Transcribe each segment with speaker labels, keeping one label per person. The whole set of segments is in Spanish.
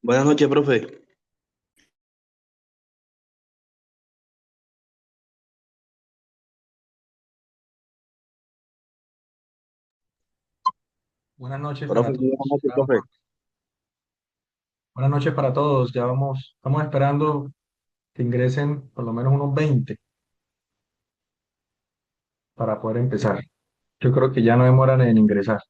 Speaker 1: Buenas noches, profe.
Speaker 2: Buenas noches
Speaker 1: Profe,
Speaker 2: para
Speaker 1: muy buenas
Speaker 2: todos.
Speaker 1: noches, profe.
Speaker 2: Buenas noches para todos. Ya estamos esperando que ingresen por lo menos unos 20 para poder empezar. Yo creo que ya no demoran en ingresar.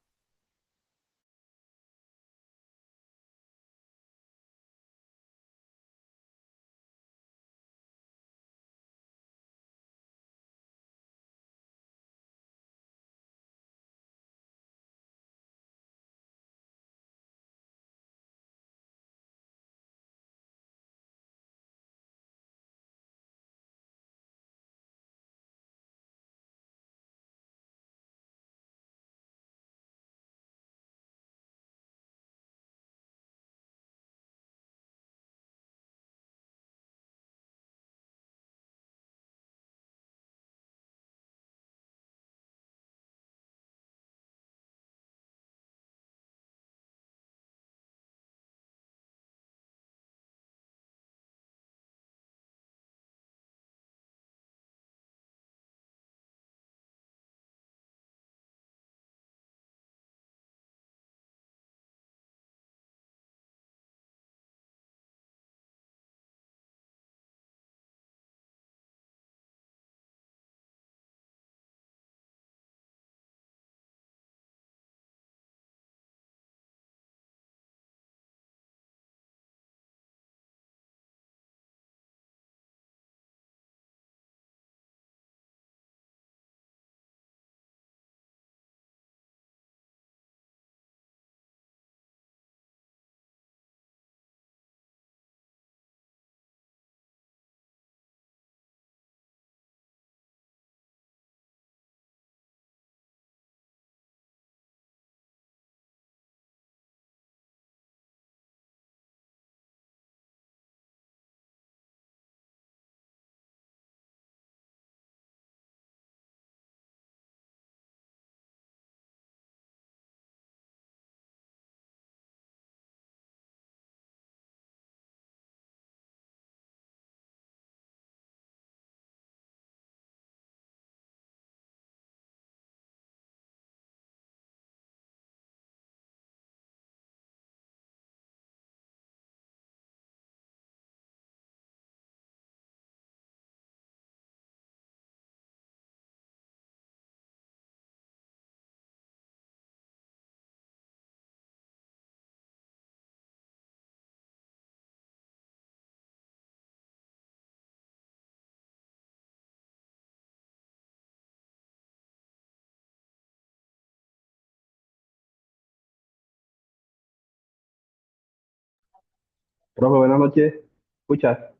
Speaker 1: Profe, buenas noches. Escucha.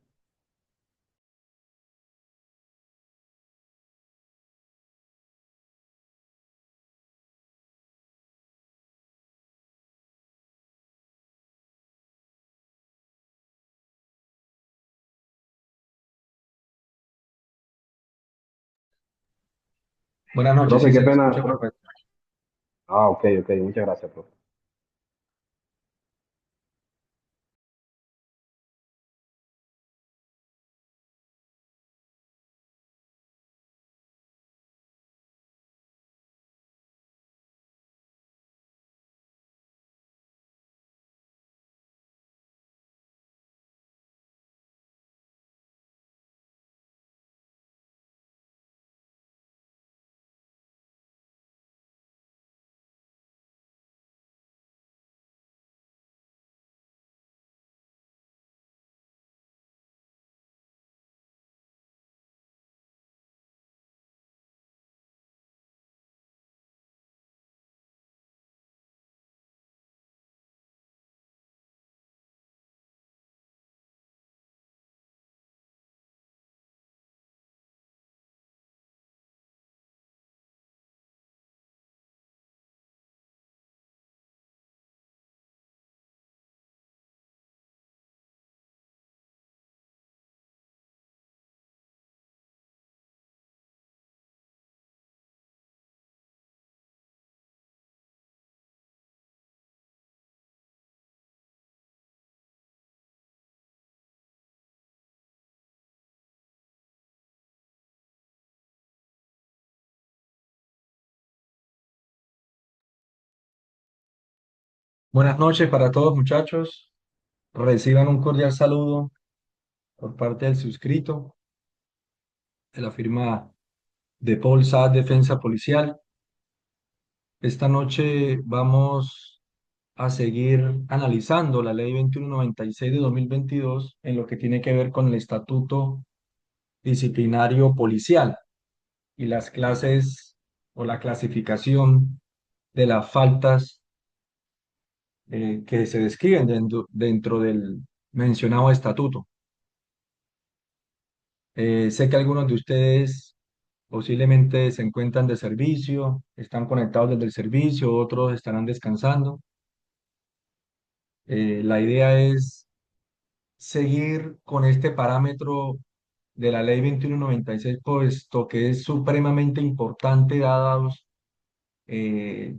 Speaker 2: Buenas noches, sí
Speaker 1: Profe, qué
Speaker 2: se le
Speaker 1: pena.
Speaker 2: escucha perfecto.
Speaker 1: Ah, ok, ok. Muchas gracias, profe.
Speaker 2: Buenas noches para todos, muchachos. Reciban un cordial saludo por parte del suscrito de la firma de Paul Saad Defensa Policial. Esta noche vamos a seguir analizando la Ley 2196 de 2022 en lo que tiene que ver con el Estatuto Disciplinario Policial y las clases o la clasificación de las faltas que se describen dentro del mencionado estatuto. Sé que algunos de ustedes posiblemente se encuentran de servicio, están conectados desde el servicio, otros estarán descansando. La idea es seguir con este parámetro de la ley 2196, puesto que es supremamente importante eh,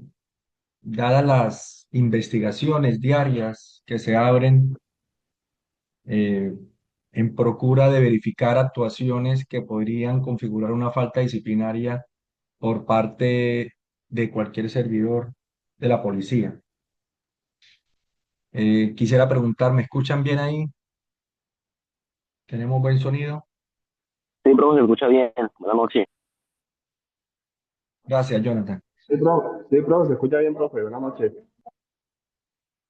Speaker 2: dadas las investigaciones diarias que se abren eh, en procura de verificar actuaciones que podrían configurar una falta disciplinaria por parte de cualquier servidor de la policía. Quisiera preguntar, ¿me escuchan bien ahí? ¿Tenemos buen sonido?
Speaker 3: Sí, profe, se escucha bien. Buenas noches.
Speaker 2: Gracias, Jonathan.
Speaker 1: Sí, profe, se escucha bien, profe. Buenas noches.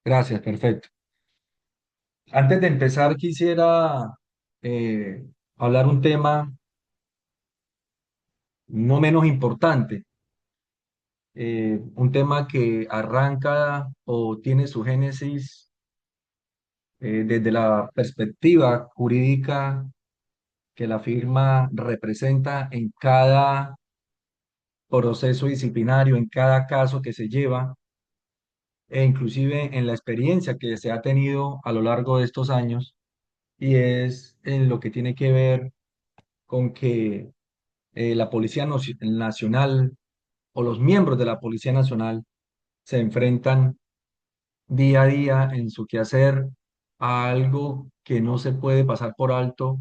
Speaker 2: Gracias, perfecto. Antes de empezar, quisiera eh, hablar un tema no menos importante, un tema que arranca o tiene su génesis desde la perspectiva jurídica que la firma representa en cada proceso disciplinario, en cada caso que se lleva, e inclusive en la experiencia que se ha tenido a lo largo de estos años, y es en lo que tiene que ver con que la Nacional o los miembros de la Policía Nacional se enfrentan día a día en su quehacer a algo que no se puede pasar por alto,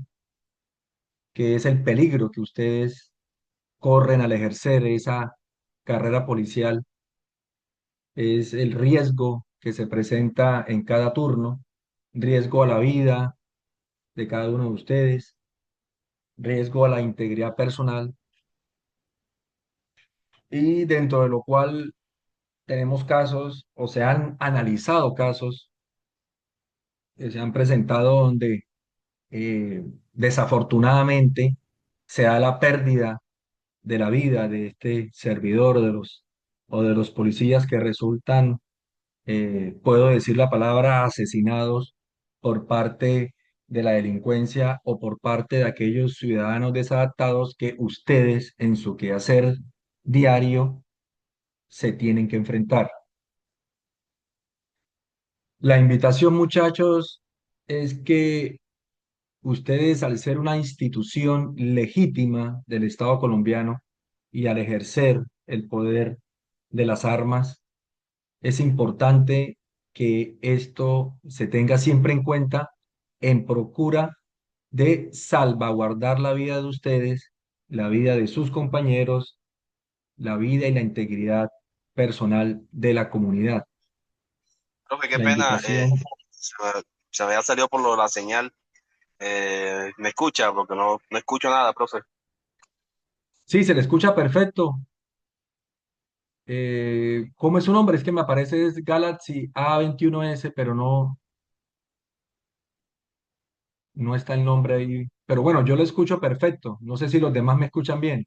Speaker 2: que es el peligro que ustedes corren al ejercer esa carrera policial, es el riesgo que se presenta en cada turno, riesgo a la vida de cada uno de ustedes, riesgo a la integridad personal, y dentro de lo cual tenemos casos o se han analizado casos que se han presentado donde desafortunadamente se da la pérdida de la vida de este servidor o de los policías que resultan, puedo decir la palabra, asesinados por parte de la delincuencia o por parte de aquellos ciudadanos desadaptados que ustedes en su quehacer diario se tienen que enfrentar. La invitación, muchachos, es que ustedes, al ser una institución legítima del Estado colombiano y al ejercer el poder de las armas, es importante que esto se tenga siempre en cuenta en procura de salvaguardar la vida de ustedes, la vida de sus compañeros, la vida y la integridad personal de la comunidad.
Speaker 3: Profe, qué
Speaker 2: La
Speaker 3: pena.
Speaker 2: invitación,
Speaker 3: Se me había salido por lo de la señal. ¿Me escucha? Porque no escucho nada, profe.
Speaker 2: sí, se le escucha perfecto. ¿Cómo es su nombre? Es que me aparece es Galaxy A21S, pero no está el nombre ahí. Pero bueno, yo lo escucho perfecto. No sé si los demás me escuchan bien.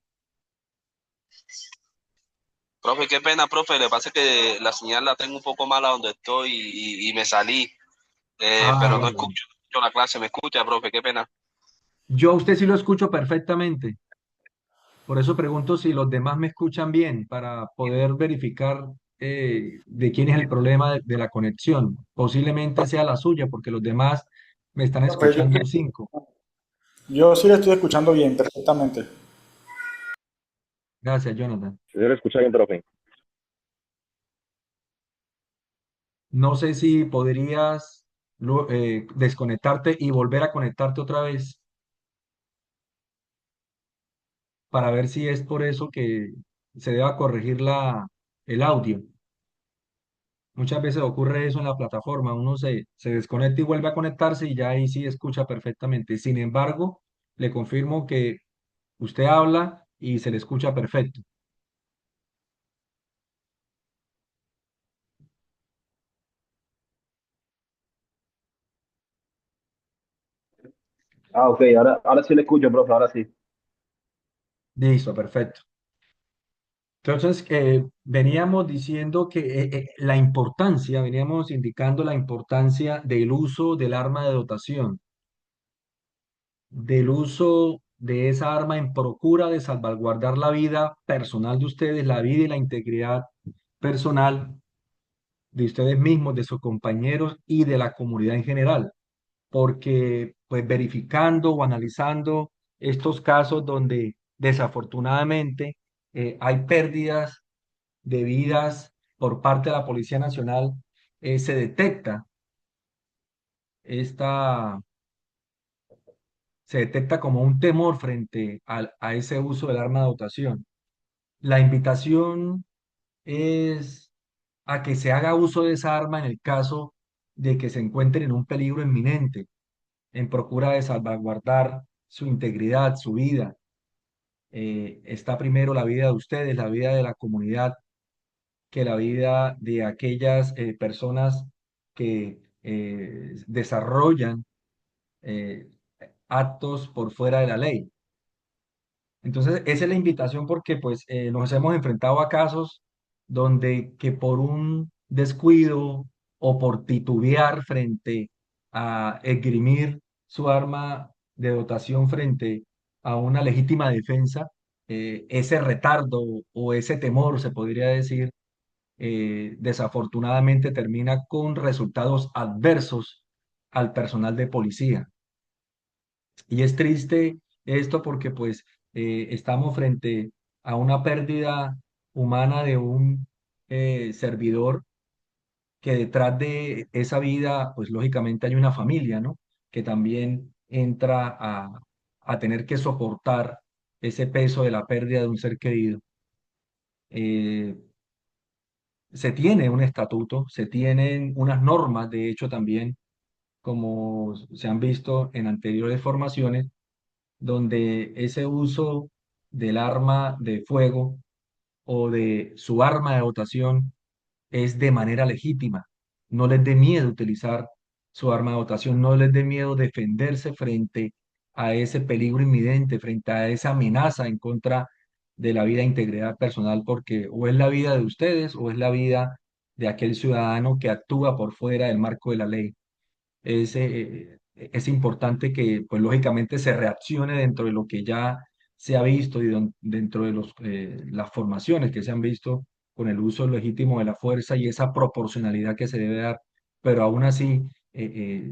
Speaker 3: Profe, qué pena, profe. Le pasa que la señal la tengo un poco mala donde estoy y me salí.
Speaker 2: Ah,
Speaker 3: Pero
Speaker 2: vale.
Speaker 3: no escucho la clase. ¿Me escucha, profe? Qué pena.
Speaker 2: Yo a usted sí lo escucho perfectamente. Por eso pregunto si los demás me escuchan bien para poder verificar de quién es el problema de la conexión. Posiblemente sea la suya, porque los demás me están
Speaker 4: Profe,
Speaker 2: escuchando cinco.
Speaker 4: yo sí le estoy escuchando bien, perfectamente.
Speaker 2: Gracias, Jonathan.
Speaker 3: Sí, se le escucha bien, profe.
Speaker 2: No sé si podrías desconectarte y volver a conectarte otra vez para ver si es por eso que se deba corregir el audio. Muchas veces ocurre eso en la plataforma, uno se desconecta y vuelve a conectarse y ya ahí sí escucha perfectamente. Sin embargo, le confirmo que usted habla y se le escucha perfecto.
Speaker 1: Ah, ok, ahora sí le escucho, profe, ahora sí.
Speaker 2: Listo, perfecto. Entonces, veníamos diciendo que veníamos indicando la importancia del uso del arma de dotación, del uso de esa arma en procura de salvaguardar la vida personal de ustedes, la vida y la integridad personal de ustedes mismos, de sus compañeros y de la comunidad en general, porque pues verificando o analizando estos casos donde desafortunadamente hay pérdidas de vidas por parte de la Policía Nacional, se detecta esta, se detecta como un temor frente a ese uso del arma de dotación. La invitación es a que se haga uso de esa arma en el caso de que se encuentren en un peligro inminente, en procura de salvaguardar su integridad, su vida. Está primero la vida de ustedes, la vida de la comunidad, que la vida de aquellas personas que desarrollan eh, actos por fuera de la ley. Entonces, esa es la invitación porque pues nos hemos enfrentado a casos donde que por un descuido o por titubear frente a esgrimir su arma de dotación frente a una legítima defensa, ese retardo o ese temor, se podría decir, desafortunadamente termina con resultados adversos al personal de policía. Y es triste esto porque pues estamos frente a una pérdida humana de un servidor que detrás de esa vida pues lógicamente hay una familia, ¿no? Que también entra a tener que soportar ese peso de la pérdida de un ser querido. Eh, Se tiene un estatuto, se tienen unas normas, de hecho también, como se han visto en anteriores formaciones, donde ese uso del arma de fuego o de su arma de dotación es de manera legítima. No les dé miedo utilizar su arma de dotación, no les dé miedo defenderse frente a ese peligro inminente, frente a esa amenaza en contra de la vida e integridad personal, porque o es la vida de ustedes o es la vida de aquel ciudadano que actúa por fuera del marco de la ley. Es importante que, pues lógicamente, se reaccione dentro de lo que ya se ha visto y dentro de las formaciones que se han visto con el uso legítimo de la fuerza y esa proporcionalidad que se debe dar. Pero aún así,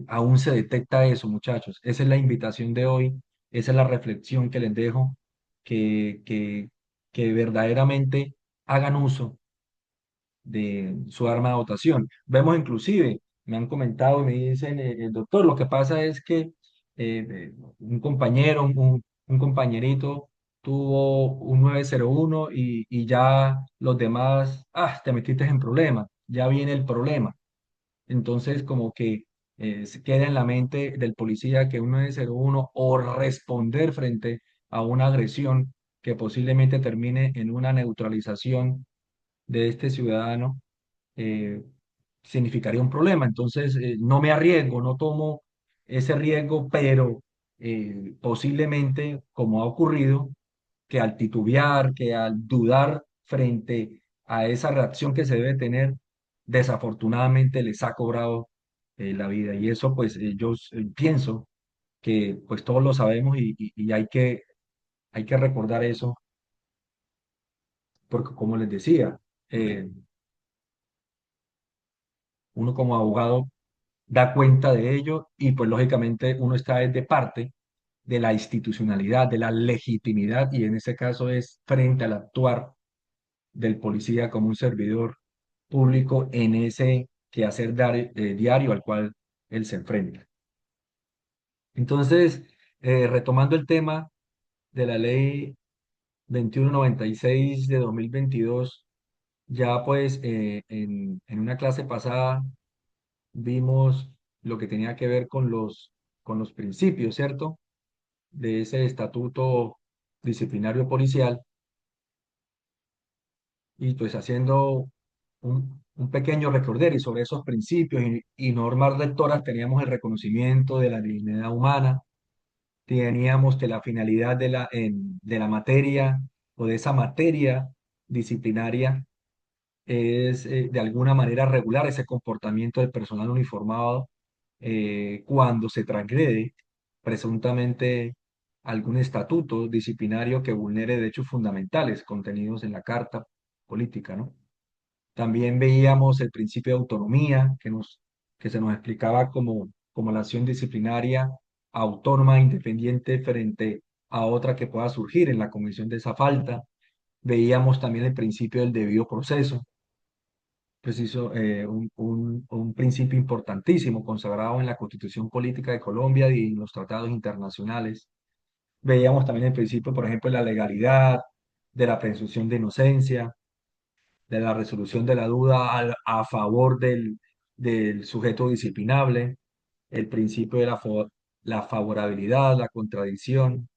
Speaker 2: aún se detecta eso, muchachos. Esa es la invitación de hoy, esa es la reflexión que les dejo, que, que, que verdaderamente hagan uso de su arma de dotación. Vemos inclusive, me han comentado y me dicen, doctor, lo que pasa es que un compañero, un compañerito tuvo un 901 y ya los demás, te metiste en problema, ya viene el problema. Entonces, como que se queda en la mente del policía que un 901 o responder frente a una agresión que posiblemente termine en una neutralización de este ciudadano eh, significaría un problema. Entonces, no me arriesgo, no tomo ese riesgo, pero posiblemente, como ha ocurrido, que al titubear, que al dudar frente a esa reacción que se debe tener, desafortunadamente les ha cobrado la vida. Y eso, pues, yo pienso que pues todos lo sabemos y hay que recordar eso, porque como les decía, eh, uno como abogado da cuenta de ello y pues lógicamente uno está de parte de la institucionalidad, de la legitimidad y en ese caso es frente al actuar del policía como un servidor público en ese quehacer diario al cual él se enfrenta. Entonces, retomando el tema de la ley 2196 de 2022, Ya pues en una clase pasada vimos lo que tenía que ver con los principios, ¿cierto? De ese estatuto disciplinario policial y pues haciendo un pequeño recorder y sobre esos principios y normas rectoras teníamos el reconocimiento de la dignidad humana, teníamos que la finalidad de la materia o de esa materia disciplinaria es de alguna manera regular ese comportamiento del personal uniformado cuando se transgrede presuntamente algún estatuto disciplinario que vulnere derechos fundamentales contenidos en la Carta Política, ¿no? También veíamos el principio de autonomía que se nos explicaba como la acción disciplinaria autónoma, e independiente frente a otra que pueda surgir en la comisión de esa falta. Veíamos también el principio del debido proceso, preciso, un principio importantísimo consagrado en la Constitución Política de Colombia y en los tratados internacionales. Veíamos también el principio, por ejemplo, de la legalidad, de la presunción de inocencia, de la resolución de la duda a favor del sujeto disciplinable, el principio de la favorabilidad, la contradicción,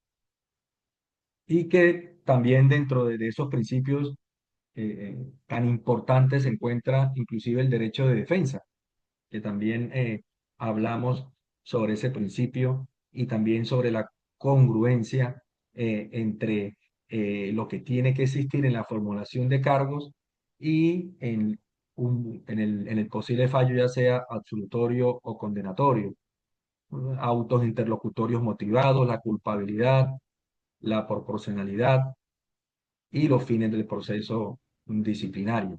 Speaker 2: y que también dentro de esos principios tan importantes se encuentra inclusive el derecho de defensa, que también hablamos sobre ese principio y también sobre la congruencia entre lo que tiene que existir en la formulación de cargos y en el posible fallo, ya sea absolutorio o condenatorio. Autos interlocutorios motivados, la culpabilidad, la proporcionalidad y los fines del proceso disciplinario.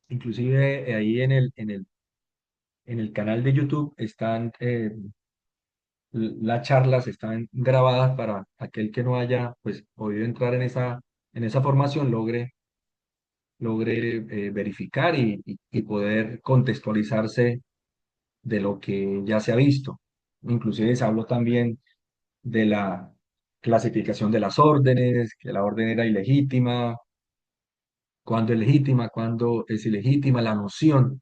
Speaker 2: Inclusive ahí en el canal de YouTube están las charlas, están grabadas para aquel que no haya pues podido entrar en esa formación, logre verificar y poder contextualizarse de lo que ya se ha visto. Inclusive se habló también de la clasificación de las órdenes, que la orden era ilegítima, cuándo es legítima, cuándo es ilegítima, la noción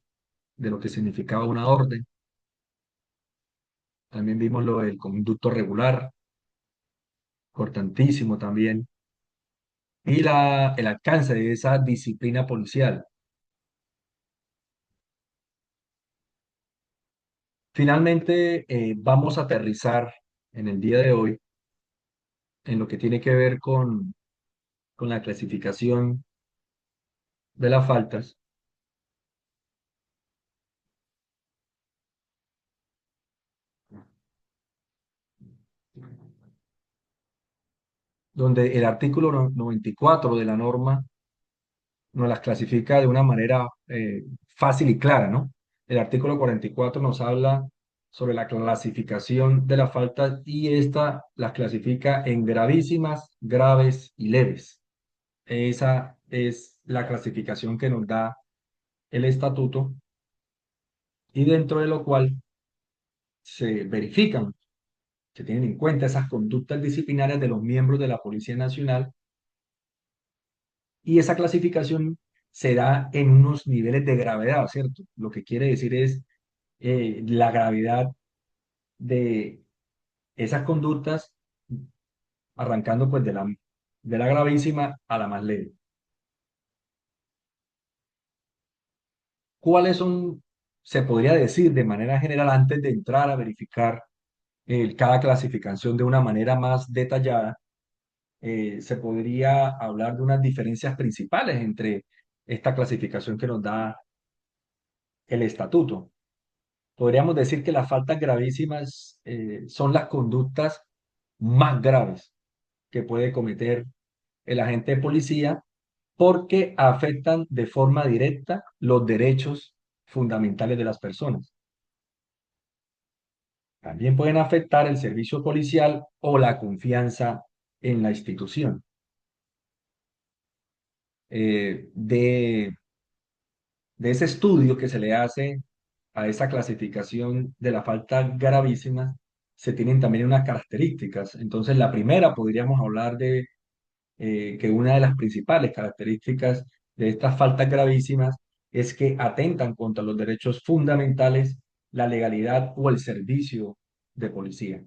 Speaker 2: de lo que significaba una orden. También vimos lo del conducto regular, importantísimo también, y el alcance de esa disciplina policial. Finalmente, vamos a aterrizar en el día de hoy en lo que tiene que ver con la clasificación de las faltas, donde el artículo 94 de la norma nos las clasifica de una manera fácil y clara, ¿no? El artículo 44 nos habla sobre la clasificación de las faltas y esta las clasifica en gravísimas, graves y leves. Esa es la clasificación que nos da el estatuto y dentro de lo cual se verifican, se tienen en cuenta esas conductas disciplinarias de los miembros de la Policía Nacional y esa clasificación se da en unos niveles de gravedad, ¿cierto? Lo que quiere decir es la gravedad de esas conductas, arrancando pues de la gravísima a la más leve. ¿Cuáles son, se podría decir de manera general, antes de entrar a verificar cada clasificación de una manera más detallada, se podría hablar de unas diferencias principales entre esta clasificación que nos da el estatuto? Podríamos decir que las faltas gravísimas son las conductas más graves que puede cometer el agente de policía porque afectan de forma directa los derechos fundamentales de las personas. También pueden afectar el servicio policial o la confianza en la institución. De ese estudio que se le hace a esa clasificación de la falta gravísima, se tienen también unas características. Entonces, la primera podríamos hablar de que una de las principales características de estas faltas gravísimas es que atentan contra los derechos fundamentales, la legalidad o el servicio de policía.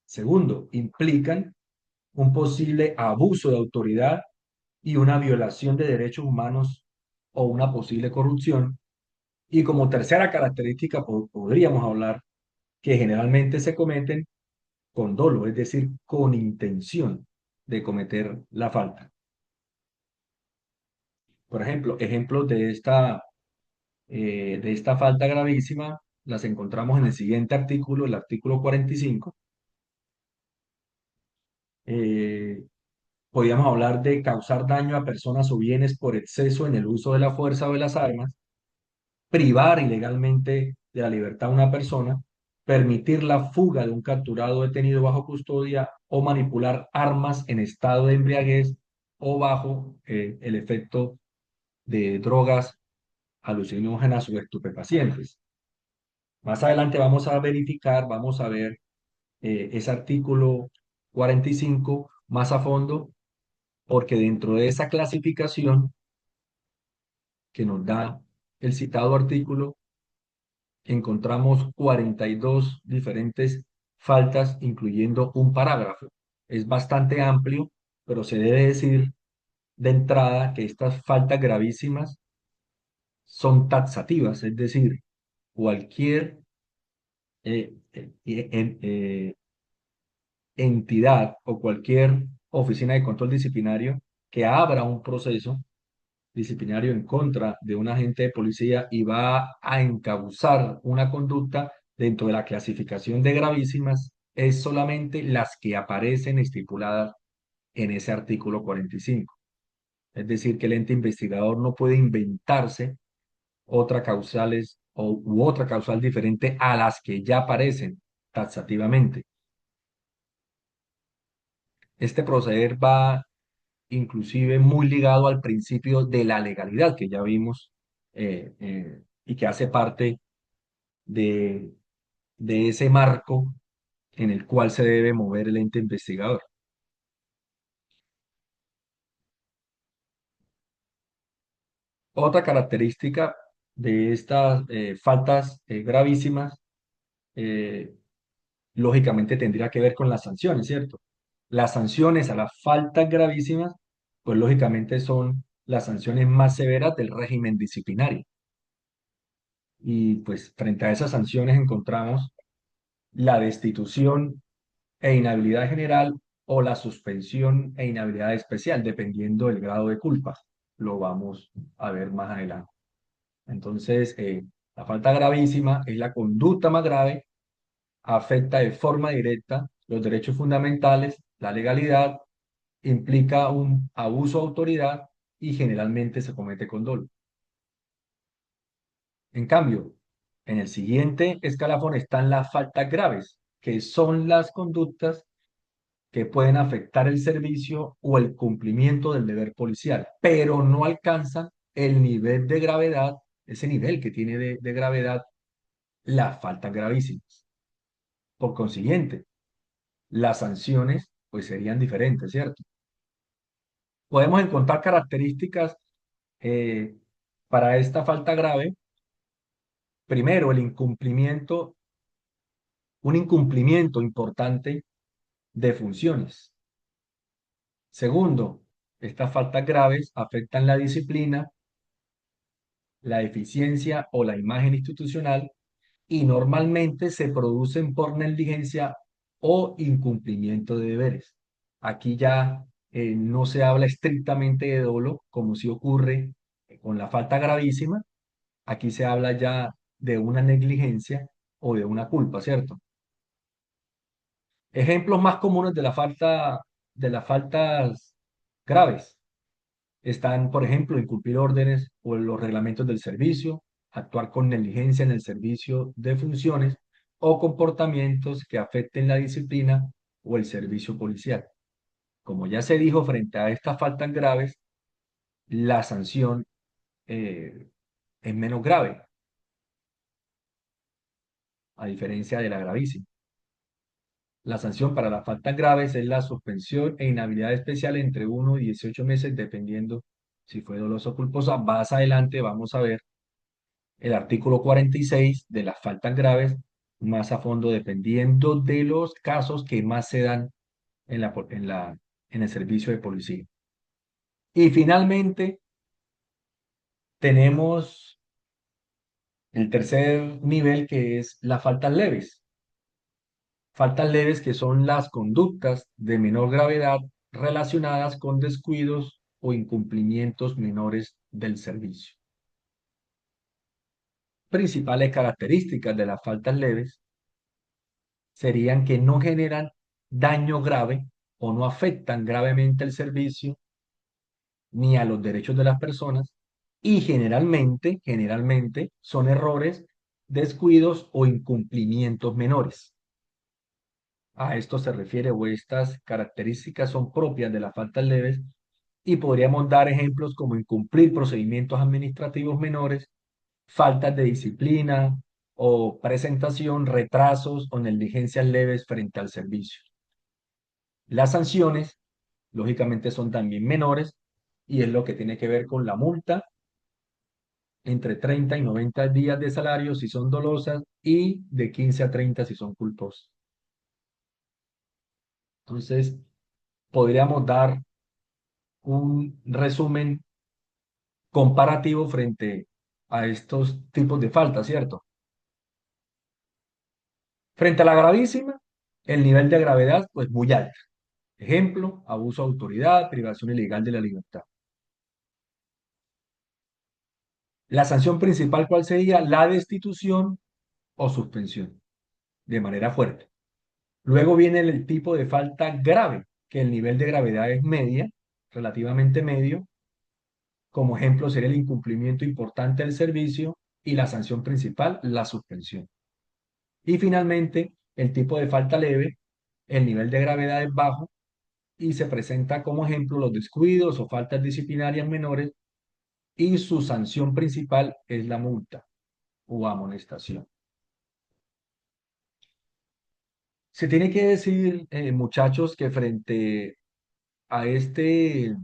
Speaker 2: Segundo, implican un posible abuso de autoridad y una violación de derechos humanos o una posible corrupción. Y como tercera característica, podríamos hablar que generalmente se cometen con dolo, es decir, con intención de cometer la falta. Por ejemplo, ejemplos de esta falta gravísima las encontramos en el siguiente artículo, el artículo 45. Eh, Podríamos hablar de causar daño a personas o bienes por exceso en el uso de la fuerza o de las armas, privar ilegalmente de la libertad a una persona, permitir la fuga de un capturado detenido bajo custodia o manipular armas en estado de embriaguez o bajo el efecto de drogas alucinógenas o estupefacientes. Más adelante vamos a verificar, vamos a ver ese artículo 45 más a fondo, porque dentro de esa clasificación que nos da el citado artículo, encontramos 42 diferentes faltas, incluyendo un parágrafo. Es bastante amplio, pero se debe decir de entrada que estas faltas gravísimas son taxativas, es decir, cualquier eh, eh, eh, entidad o cualquier oficina de control disciplinario que abra un proceso disciplinario en contra de un agente de policía y va a encauzar una conducta dentro de la clasificación de gravísimas, es solamente las que aparecen estipuladas en ese artículo 45. Es decir, que el ente investigador no puede inventarse otra causales u otra causal diferente a las que ya aparecen taxativamente. Este proceder va inclusive muy ligado al principio de la legalidad que ya vimos y que hace parte de, de ese marco en el cual se debe mover el ente investigador. Otra característica de estas faltas gravísimas, eh, lógicamente tendría que ver con las sanciones, ¿cierto? Las sanciones a las faltas gravísimas, pues lógicamente son las sanciones más severas del régimen disciplinario. Y pues frente a esas sanciones encontramos la destitución e inhabilidad general o la suspensión e inhabilidad especial, dependiendo del grado de culpa. Lo vamos a ver más adelante. Entonces, la falta gravísima es la conducta más grave, afecta de forma directa los derechos fundamentales, la legalidad, implica un abuso de autoridad y generalmente se comete con dolo. En cambio, en el siguiente escalafón están las faltas graves, que son las conductas que pueden afectar el servicio o el cumplimiento del deber policial, pero no alcanzan el nivel de gravedad, ese nivel que tiene de gravedad las faltas gravísimas. Por consiguiente, las sanciones pues serían diferentes, ¿cierto? Podemos encontrar características eh, para esta falta grave. Primero, un incumplimiento importante de funciones. Segundo, estas faltas graves afectan la disciplina, la eficiencia o la imagen institucional y normalmente se producen por negligencia o incumplimiento de deberes. Aquí ya no se habla estrictamente de dolo, como si ocurre con la falta gravísima. Aquí se habla ya de una negligencia o de una culpa, ¿cierto? Ejemplos más comunes de las faltas graves están, por ejemplo, incumplir órdenes o los reglamentos del servicio, actuar con negligencia en el servicio de funciones o comportamientos que afecten la disciplina o el servicio policial. Como ya se dijo, frente a estas faltas graves, la sanción eh, es menos grave, a diferencia de la gravísima. La sanción para las faltas graves es la suspensión e inhabilidad especial entre 1 y 18 meses, dependiendo si fue dolosa o culposa. Más adelante vamos a ver el artículo 46 de las faltas graves más a fondo, dependiendo de los casos que más se dan en el servicio de policía. Y finalmente tenemos el tercer nivel, que es las faltas leves. Faltas leves, que son las conductas de menor gravedad relacionadas con descuidos o incumplimientos menores del servicio. Principales características de las faltas leves serían que no generan daño grave o no afectan gravemente el servicio ni a los derechos de las personas, y generalmente son errores, descuidos o incumplimientos menores. A esto se refiere, o estas características son propias de las faltas leves, y podríamos dar ejemplos como incumplir procedimientos administrativos menores, faltas de disciplina o presentación, retrasos o negligencias leves frente al servicio. Las sanciones, lógicamente, son también menores, y es lo que tiene que ver con la multa entre 30 y 90 días de salario si son dolosas, y de 15 a 30 si son culposas. Entonces, podríamos dar un resumen comparativo frente a estos tipos de faltas, ¿cierto? Frente a la gravísima, el nivel de gravedad, pues muy alto. Ejemplo, abuso de autoridad, privación ilegal de la libertad. La sanción principal, ¿cuál sería? La destitución o suspensión, de manera fuerte. Luego viene el tipo de falta grave, que el nivel de gravedad es media, relativamente medio. Como ejemplo sería el incumplimiento importante del servicio, y la sanción principal, la suspensión. Y finalmente, el tipo de falta leve, el nivel de gravedad es bajo y se presenta como ejemplo los descuidos o faltas disciplinarias menores, y su sanción principal es la multa o amonestación. Se tiene que decir, muchachos, que a este,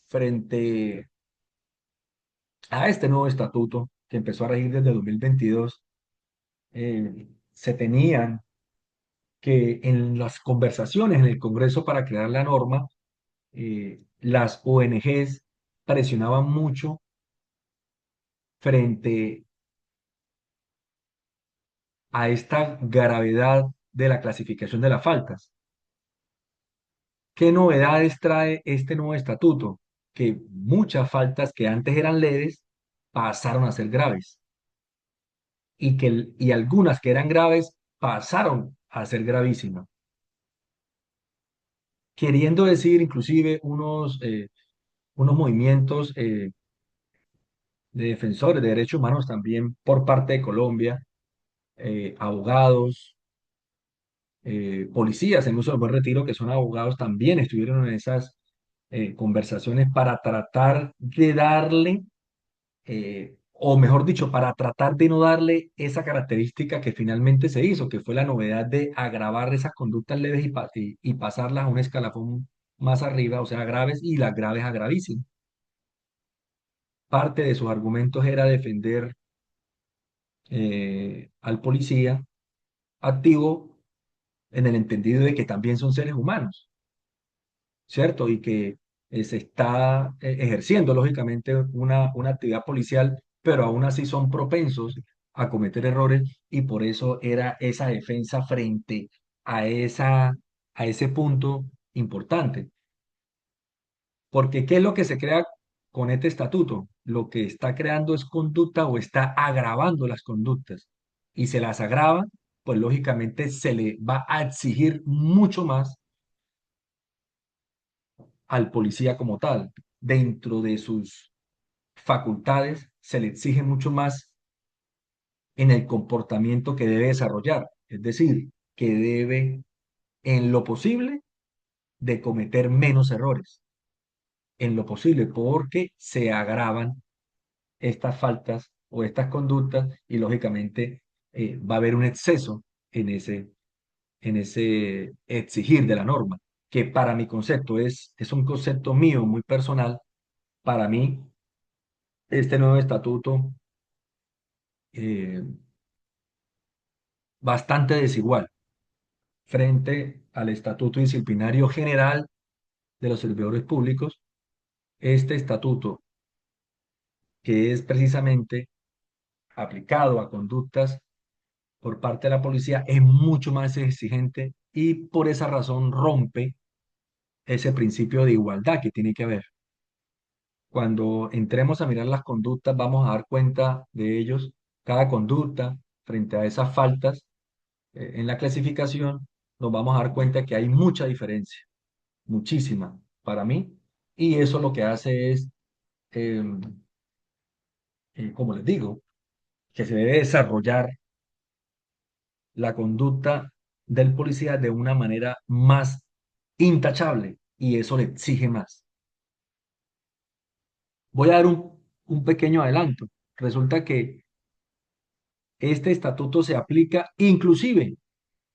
Speaker 2: frente a este nuevo estatuto que empezó a regir desde 2022, se tenían que, en las conversaciones en el Congreso para crear la norma, las ONGs presionaban mucho frente a esta gravedad de la clasificación de las faltas. ¿Qué novedades trae este nuevo estatuto? Que muchas faltas que antes eran leves pasaron a ser graves, y algunas que eran graves pasaron a ser gravísimas. Queriendo decir, inclusive, unos movimientos de defensores de derechos humanos también por parte de Colombia, abogados, policías en uso del buen retiro, que son abogados, también estuvieron en esas conversaciones para tratar de darle, o mejor dicho, para tratar de no darle esa característica que finalmente se hizo, que fue la novedad de agravar esas conductas leves y pasarlas a un escalafón más arriba, o sea, graves, y las graves a gravísimas. Parte de sus argumentos era defender al policía activo, en el entendido de que también son seres humanos, ¿cierto? Y que se está ejerciendo, lógicamente, una actividad policial, pero aún así son propensos a cometer errores, y por eso era esa defensa frente a ese punto importante. Porque ¿qué es lo que se crea con este estatuto? Lo que está creando es conducta, o está agravando las conductas. Y se las agrava, pues lógicamente se le va a exigir mucho más al policía como tal. Dentro de sus facultades se le exige mucho más en el comportamiento que debe desarrollar. Es decir, que debe, en lo posible, de cometer menos errores. En lo posible, porque se agravan estas faltas o estas conductas, y lógicamente va a haber un exceso en ese exigir de la norma. que para mi concepto es un concepto mío muy personal. Para mí, este nuevo estatuto eh, bastante desigual frente al estatuto disciplinario general de los servidores públicos. Este estatuto, que es precisamente aplicado a conductas por parte de la policía, es mucho más exigente y por esa razón rompe ese principio de igualdad que tiene que haber. Cuando entremos a mirar las conductas, vamos a dar cuenta de ellos, cada conducta frente a esas faltas en la clasificación, nos vamos a dar cuenta que hay mucha diferencia, muchísima para mí, y eso lo que hace es, eh, como les digo, que se debe desarrollar la conducta del policía de una manera más intachable y eso le exige más. Voy a dar un pequeño adelanto. Resulta que este estatuto se aplica inclusive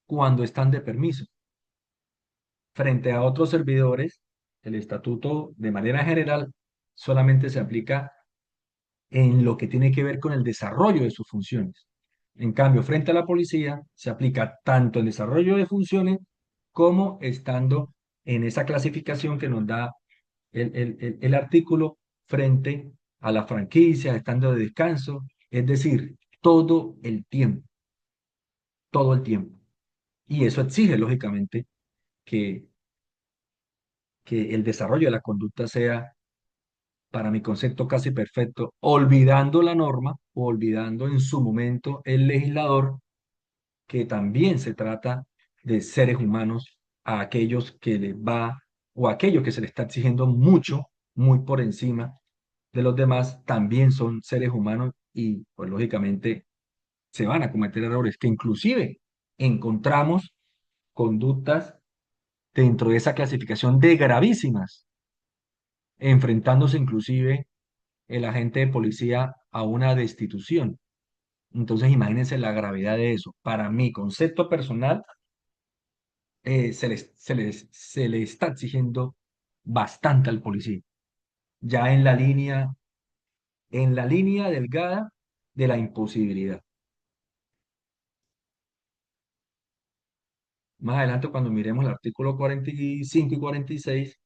Speaker 2: cuando están de permiso. Frente a otros servidores, el estatuto de manera general solamente se aplica en lo que tiene que ver con el desarrollo de sus funciones. En cambio, frente a la policía, se aplica tanto el desarrollo de funciones como estando en esa clasificación que nos da el artículo frente a la franquicia, estando de descanso, es decir, todo el tiempo, todo el tiempo. Y eso exige, lógicamente, que, que el desarrollo de la conducta sea, para mi concepto, casi perfecto, olvidando la norma o olvidando en su momento el legislador que también se trata de seres humanos a aquellos que les va o a aquellos que se les está exigiendo mucho, muy por encima de los demás, también son seres humanos y pues lógicamente se van a cometer errores que inclusive encontramos conductas dentro de esa clasificación de gravísimas, enfrentándose inclusive el agente de policía a una destitución. Entonces imagínense la gravedad de eso. Para mi concepto personal, se le está exigiendo bastante al policía, ya en la línea delgada de la imposibilidad. Más adelante, cuando miremos el artículo 45 y 46,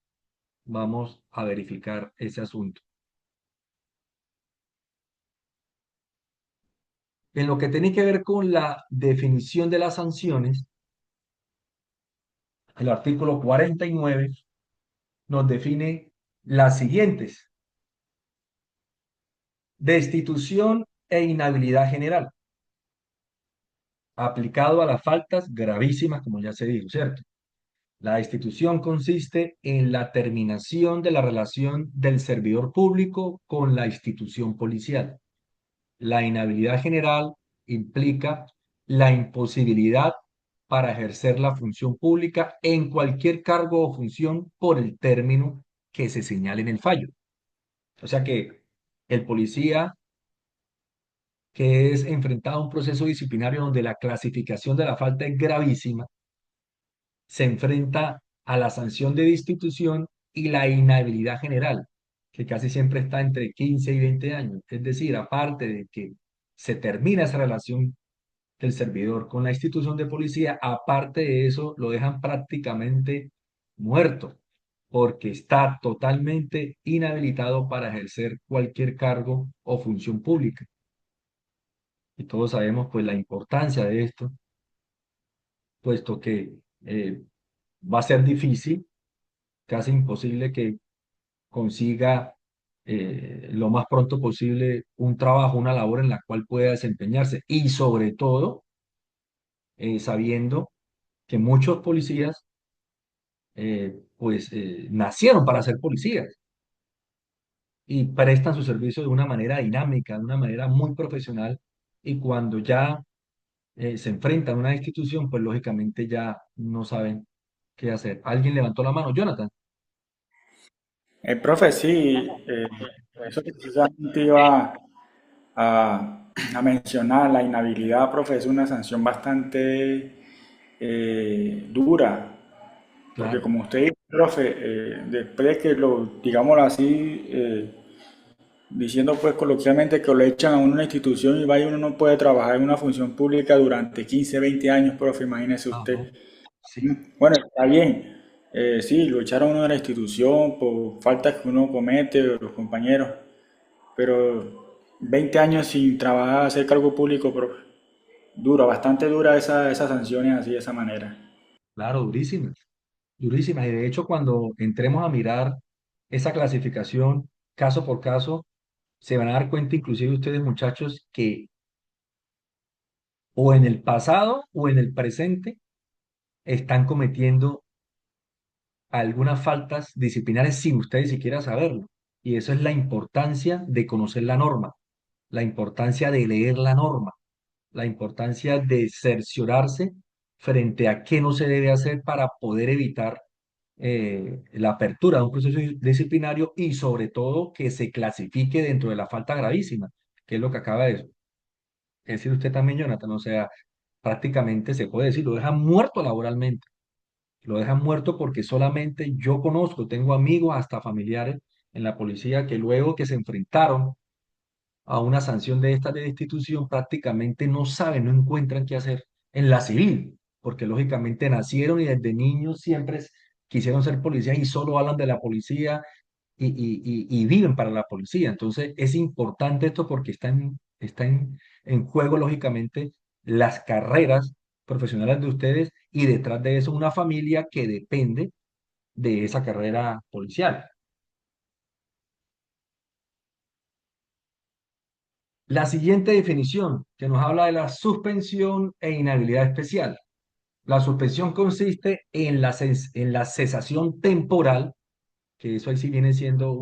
Speaker 2: vamos a verificar ese asunto. En lo que tiene que ver con la definición de las sanciones, el artículo 49 nos define las siguientes: destitución e inhabilidad general, aplicado a las faltas gravísimas, como ya se dijo, ¿cierto? La destitución consiste en la terminación de la relación del servidor público con la institución policial. La inhabilidad general implica la imposibilidad para ejercer la función pública en cualquier cargo o función por el término que se señale en el fallo. O sea que el policía que es enfrentado a un proceso disciplinario donde la clasificación de la falta es gravísima, se enfrenta a la sanción de destitución y la inhabilidad general, que casi siempre está entre 15 y 20 años. Es decir, aparte de que se termina esa relación del servidor con la institución de policía, aparte de eso, lo dejan prácticamente muerto, porque está totalmente inhabilitado para ejercer cualquier cargo o función pública. Y todos sabemos pues la importancia de esto, puesto que eh, va a ser difícil, casi imposible que consiga lo más pronto posible un trabajo, una labor en la cual pueda desempeñarse y sobre todo sabiendo que muchos policías nacieron para ser policías y prestan su servicio de una manera dinámica, de una manera muy profesional y cuando ya se enfrentan a una institución, pues lógicamente ya no saben qué hacer. ¿Alguien levantó la mano? Jonathan.
Speaker 4: Profe, sí, eso precisamente iba a mencionar. La inhabilidad, profe, es una sanción bastante dura, Porque
Speaker 2: claro.
Speaker 4: como usted dice, profe, después de que lo, digámoslo así, diciendo pues coloquialmente que lo echan a una institución y vaya uno no puede trabajar en una función pública durante 15 20 años, profe, imagínese usted.
Speaker 2: Ajá, sí,
Speaker 4: Bueno, está bien. Sí, lo echaron a uno de la institución por faltas que uno comete, los compañeros, pero 20 años sin trabajar, hacer cargo público, profe. Dura, bastante dura esas sanciones así de esa manera.
Speaker 2: claro, durísimas, durísimas. Y de hecho, cuando entremos a mirar esa clasificación caso por caso, se van a dar cuenta, inclusive ustedes muchachos, que o en el pasado o en el presente están cometiendo algunas faltas disciplinarias sin ustedes siquiera saberlo. Y eso es la importancia de conocer la norma, la importancia de leer la norma, la importancia de cerciorarse frente a qué no se debe hacer para poder evitar la apertura de un proceso disciplinario y sobre todo que se clasifique dentro de la falta gravísima, que es lo que acaba de decir usted también, Jonathan. O sea, prácticamente se puede decir, lo dejan muerto laboralmente. Lo dejan muerto porque solamente yo conozco, tengo amigos, hasta familiares en la policía que luego que se enfrentaron a una sanción de esta de destitución prácticamente no saben, no encuentran qué hacer en la civil, porque lógicamente nacieron y desde niños siempre quisieron ser policías y solo hablan de la policía y viven para la policía. Entonces es importante esto porque en juego lógicamente las carreras profesionales de ustedes y detrás de eso una familia que depende de esa carrera policial. La siguiente definición que nos habla de la suspensión e inhabilidad especial. La suspensión consiste en en la cesación temporal, que eso ahí sí viene siendo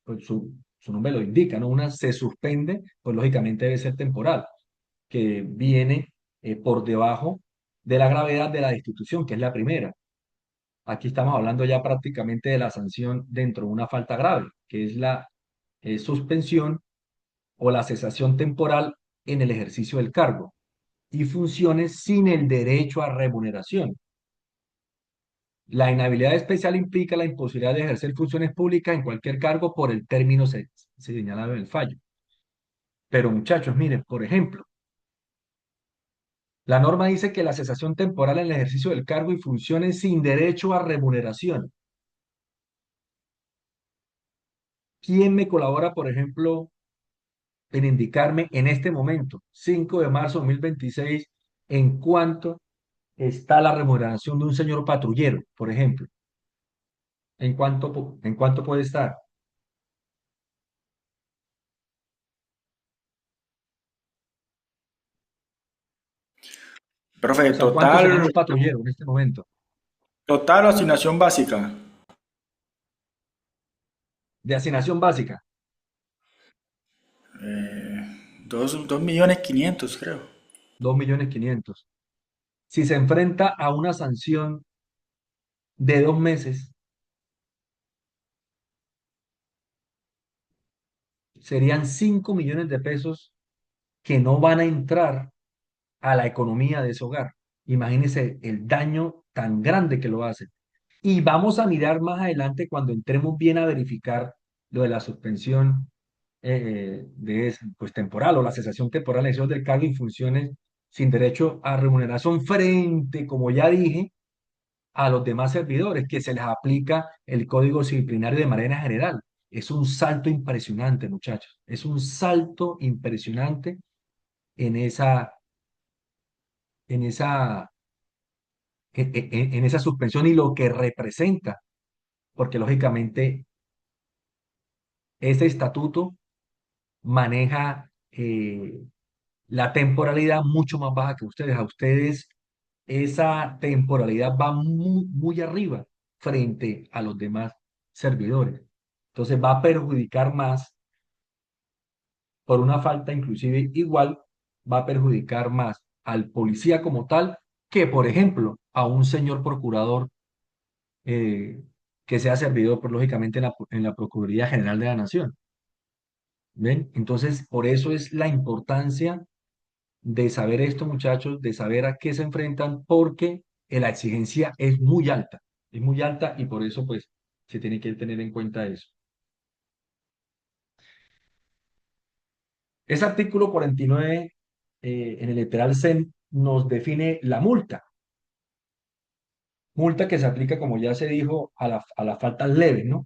Speaker 2: pues su nombre lo indica, ¿no? Una se suspende, pues lógicamente debe ser temporal, que viene por debajo de la gravedad de la destitución, que es la primera. Aquí estamos hablando ya prácticamente de la sanción dentro de una falta grave, que es la suspensión o la cesación temporal en el ejercicio del cargo y funciones sin el derecho a remuneración. La inhabilidad especial implica la imposibilidad de ejercer funciones públicas en cualquier cargo por el término señalado en el fallo. Pero muchachos, miren, por ejemplo, la norma dice que la cesación temporal en el ejercicio del cargo y funciones sin derecho a remuneración. ¿Quién me colabora, por ejemplo, en indicarme en este momento, 5 de marzo de 2026, en cuánto está la remuneración de un señor patrullero, por ejemplo? En cuánto puede estar?
Speaker 4: Profe,
Speaker 2: O sea, ¿cuánto se gana un patrullero en este momento?
Speaker 4: total asignación básica.
Speaker 2: De asignación básica,
Speaker 4: 2.500.000, creo.
Speaker 2: 2.500.000. Si se enfrenta a una sanción de 2 meses, serían 5 millones de pesos que no van a entrar a la economía de ese hogar. Imagínense el daño tan grande que lo hace. Y vamos a mirar más adelante cuando entremos bien a verificar lo de la suspensión pues, temporal o la cesación temporal de ejercicio del cargo y funciones sin derecho a remuneración frente, como ya dije, a los demás servidores, que se les aplica el código disciplinario de manera general. Es un salto impresionante, muchachos. Es un salto impresionante en en esa, en esa suspensión y lo que representa, porque lógicamente ese estatuto maneja la temporalidad mucho más baja que ustedes. A ustedes esa temporalidad va muy arriba frente a los demás servidores. Entonces va a perjudicar más por una falta inclusive igual, va a perjudicar más al policía como tal que, por ejemplo, a un señor procurador eh, que sea servidor, pues, lógicamente, en la Procuraduría General de la Nación. ¿Ven? Entonces, por eso es la importancia de saber esto, muchachos, de saber a qué se enfrentan, porque la exigencia es muy alta, es muy alta y por eso pues se tiene que tener en cuenta eso. Ese artículo 49 en el literal C nos define la multa. Multa que se aplica, como ya se dijo, a las faltas leves, ¿no?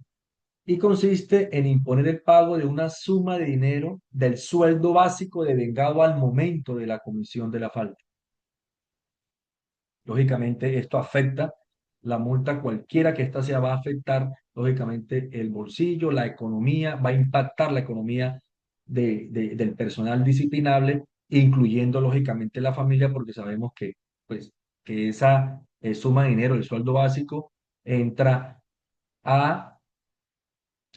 Speaker 2: Y consiste en imponer el pago de una suma de dinero del sueldo básico devengado al momento de la comisión de la falta. Lógicamente, esto afecta la multa, cualquiera que ésta sea, va a afectar, lógicamente, el bolsillo, la economía, va a impactar la economía del personal disciplinable, incluyendo, lógicamente, la familia, porque sabemos que, pues, que esa suma de dinero, el sueldo básico, entra a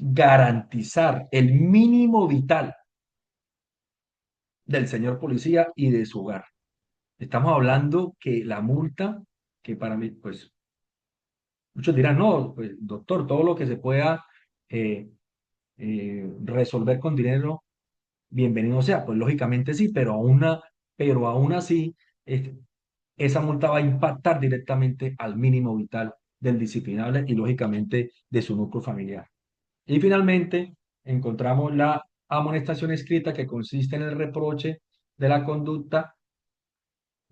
Speaker 2: garantizar el mínimo vital del señor policía y de su hogar. Estamos hablando que la multa, que para mí, pues muchos dirán, no, pues, doctor, todo lo que se pueda eh, resolver con dinero, bienvenido sea. Pues lógicamente sí, pero aún así, es- esa multa va a impactar directamente al mínimo vital del disciplinable y lógicamente de su núcleo familiar. Y finalmente, encontramos la amonestación escrita que consiste en el reproche de la conducta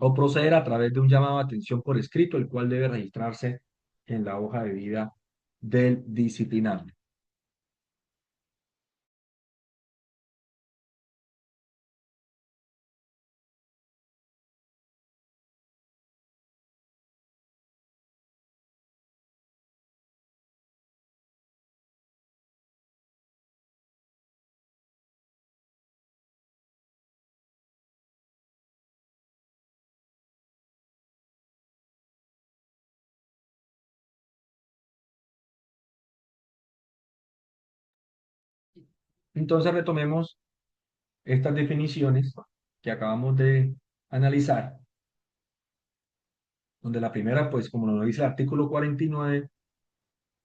Speaker 2: o proceder a través de un llamado de atención por escrito, el cual debe registrarse en la hoja de vida del disciplinado. Entonces retomemos estas definiciones que acabamos de analizar, donde la primera, pues como nos lo dice el artículo 49,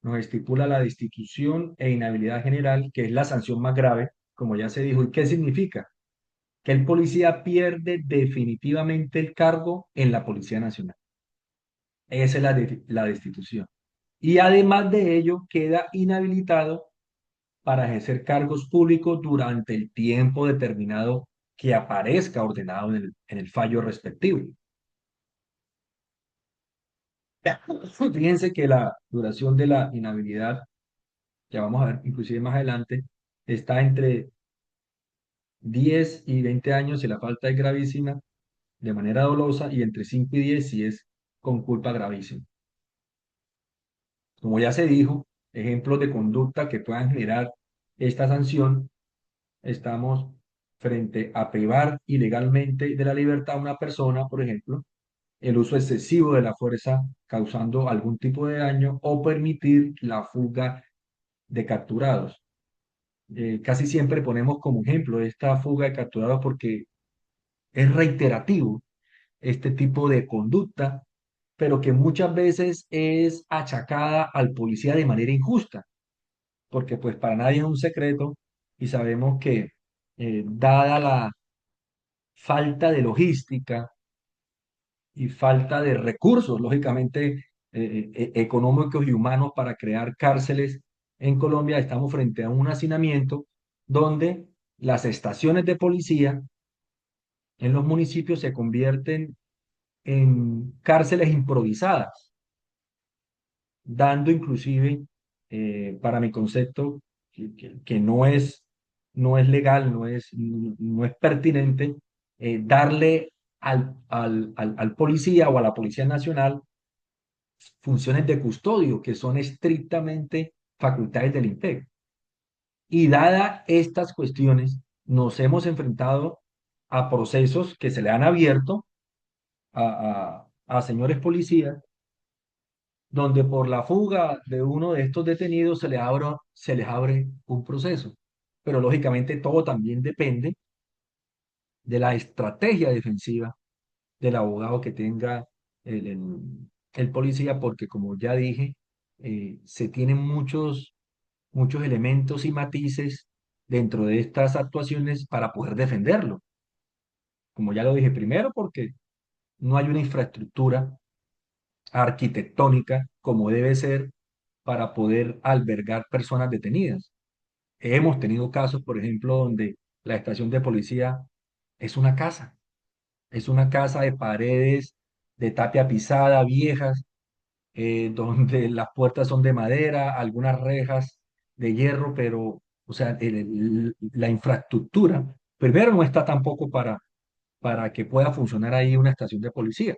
Speaker 2: nos estipula la destitución e inhabilidad general, que es la sanción más grave, como ya se dijo. ¿Y qué significa? Que el policía pierde definitivamente el cargo en la Policía Nacional. Esa es la destitución. Y además de ello, queda inhabilitado para ejercer cargos públicos durante el tiempo determinado que aparezca ordenado en el fallo respectivo. Fíjense que la duración de la inhabilidad, que vamos a ver inclusive más adelante, está entre 10 y 20 años si la falta es gravísima de manera dolosa y entre 5 y 10 si es con culpa gravísima. Como ya se dijo, ejemplos de conducta que puedan generar esta sanción, estamos frente a privar ilegalmente de la libertad a una persona, por ejemplo, el uso excesivo de la fuerza causando algún tipo de daño o permitir la fuga de capturados. Casi siempre ponemos como ejemplo esta fuga de capturados porque es reiterativo este tipo de conducta, pero que muchas veces es achacada al policía de manera injusta, porque pues para nadie es un secreto y sabemos que dada la falta de logística y falta de recursos, lógicamente, económicos y humanos para crear cárceles en Colombia, estamos frente a un hacinamiento donde las estaciones de policía en los municipios se convierten en cárceles improvisadas, dando inclusive, para mi concepto, que no es legal, no es pertinente, darle al policía o a la Policía Nacional funciones de custodio que son estrictamente facultades del INPEC. Y dadas estas cuestiones, nos hemos enfrentado a procesos que se le han abierto a señores policías donde por la fuga de uno de estos detenidos se les abre un proceso. Pero lógicamente todo también depende de la estrategia defensiva del abogado que tenga el, el- el policía, porque como ya dije, se tienen muchos elementos y matices dentro de estas actuaciones para poder defenderlo. Como ya lo dije primero, porque no hay una infraestructura arquitectónica como debe ser para poder albergar personas detenidas. Hemos tenido casos, por ejemplo, donde la estación de policía es una casa, es una casa de paredes de tapia pisada, viejas, donde las puertas son de madera, algunas rejas de hierro, pero, o sea, la infraestructura, primero, no está tampoco para que pueda funcionar ahí una estación de policía.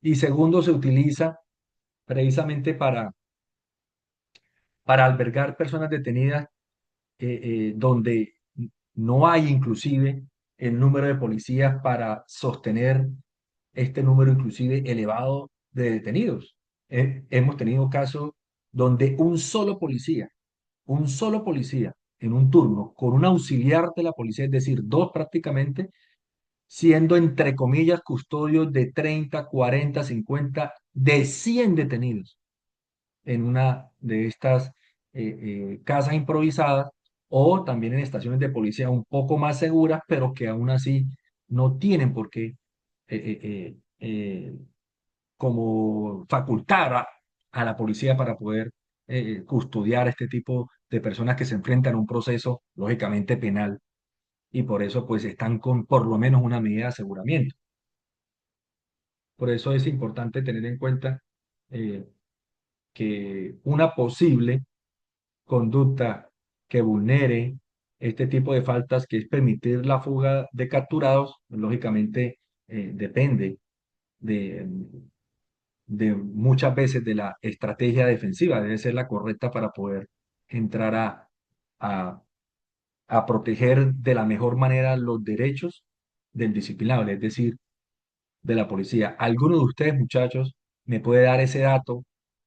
Speaker 2: Y segundo, se utiliza precisamente para albergar personas detenidas donde no hay inclusive el número de policías para sostener este número inclusive elevado de detenidos. Hemos tenido casos donde un solo policía en un turno con un auxiliar de la policía, es decir, dos prácticamente, siendo entre comillas custodios de 30, 40, 50, de 100 detenidos en una de estas casas improvisadas o también en estaciones de policía un poco más seguras, pero que aún así no tienen por qué como facultar a la policía para poder custodiar este tipo de personas que se enfrentan a un proceso lógicamente penal y por eso pues están con por lo menos una medida de aseguramiento. Por eso es importante tener en cuenta eh, que una posible conducta que vulnere este tipo de faltas, que es permitir la fuga de capturados, lógicamente depende de, de muchas veces de la estrategia defensiva, debe ser la correcta para poder entrar a, a proteger de la mejor manera los derechos del disciplinable, es decir, de la policía. ¿Alguno de ustedes, muchachos, me puede dar ese dato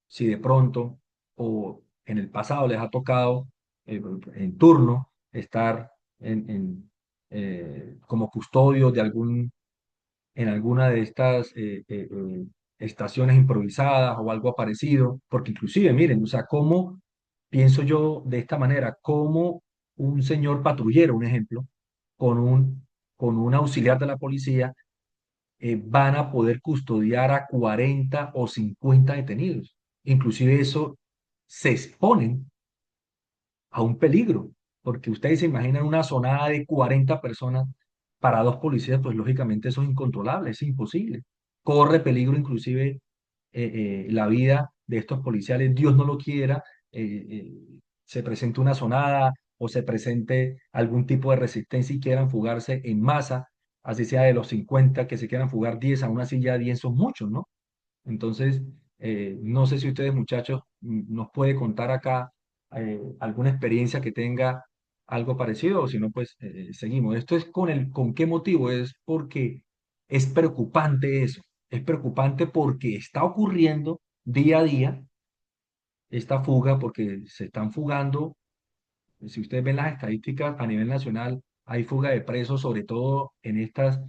Speaker 2: si de pronto o en el pasado les ha tocado en turno estar como custodios de en alguna de estas estaciones improvisadas o algo parecido? Porque inclusive, miren, o sea, cómo pienso yo de esta manera, cómo un señor patrullero, un ejemplo, con con un auxiliar de la policía, van a poder custodiar a 40 o 50 detenidos. Inclusive eso se exponen a un peligro, porque ustedes se imaginan una zonada de 40 personas para dos policías, pues lógicamente eso es incontrolable, es imposible. Corre peligro inclusive la vida de estos policiales, Dios no lo quiera, se presente una zonada o se presente algún tipo de resistencia y quieran fugarse en masa, así sea de los 50 que se quieran fugar 10, aún así ya 10 son muchos, ¿no? Entonces, no sé si ustedes, muchachos, nos puede contar acá alguna experiencia que tenga algo parecido, o si no, pues seguimos. Esto es ¿con qué motivo? Es porque es preocupante eso. Es preocupante porque está ocurriendo día a día esta fuga, porque se están fugando. Si ustedes ven las estadísticas a nivel nacional, hay fuga de presos, sobre todo en estas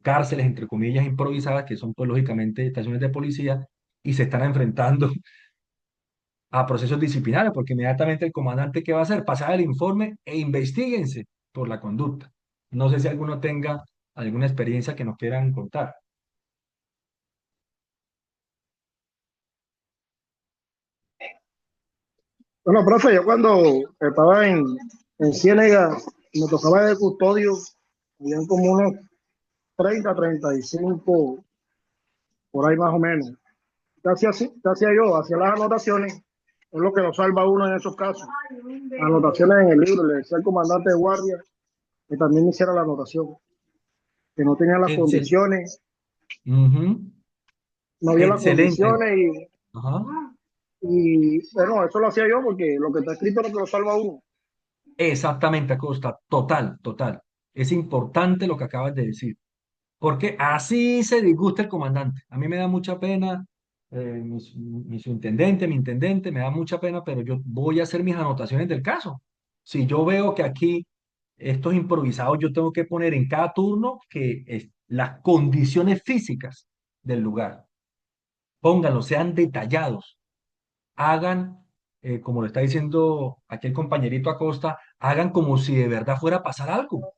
Speaker 2: cárceles, entre comillas, improvisadas, que son, pues, lógicamente, estaciones de policía, y se están enfrentando a procesos disciplinarios, porque inmediatamente el comandante, ¿qué va a hacer? Pasar el informe e investiguense por la conducta. No sé si alguno tenga alguna experiencia que nos quieran contar.
Speaker 5: Bueno, profe, yo cuando estaba en Ciénega, me tocaba de custodio, habían como unos 30, 35 por ahí más o menos. ¿Qué hacía yo? Hacía las anotaciones, es lo que lo salva a uno en esos casos. Anotaciones en el libro, le decía al comandante de guardia que también me hiciera la anotación, que no tenía las
Speaker 2: Excel.
Speaker 5: condiciones,
Speaker 2: Ujú.
Speaker 5: no había las
Speaker 2: Excelente.
Speaker 5: condiciones
Speaker 2: Ajá.
Speaker 5: bueno, eso lo hacía yo porque lo que está escrito es lo que lo salva a uno.
Speaker 2: Exactamente, Acosta. Total, total. Es importante lo que acabas de decir. Porque así se disgusta el comandante. A mí me da mucha pena, mi subintendente, mi intendente, me da mucha pena, pero yo voy a hacer mis anotaciones del caso. Si yo veo que aquí estos improvisados, yo tengo que poner en cada turno que las condiciones físicas del lugar, pónganlo, sean detallados, hagan, como lo está diciendo aquí el compañerito Acosta, hagan como si de verdad fuera a pasar algo.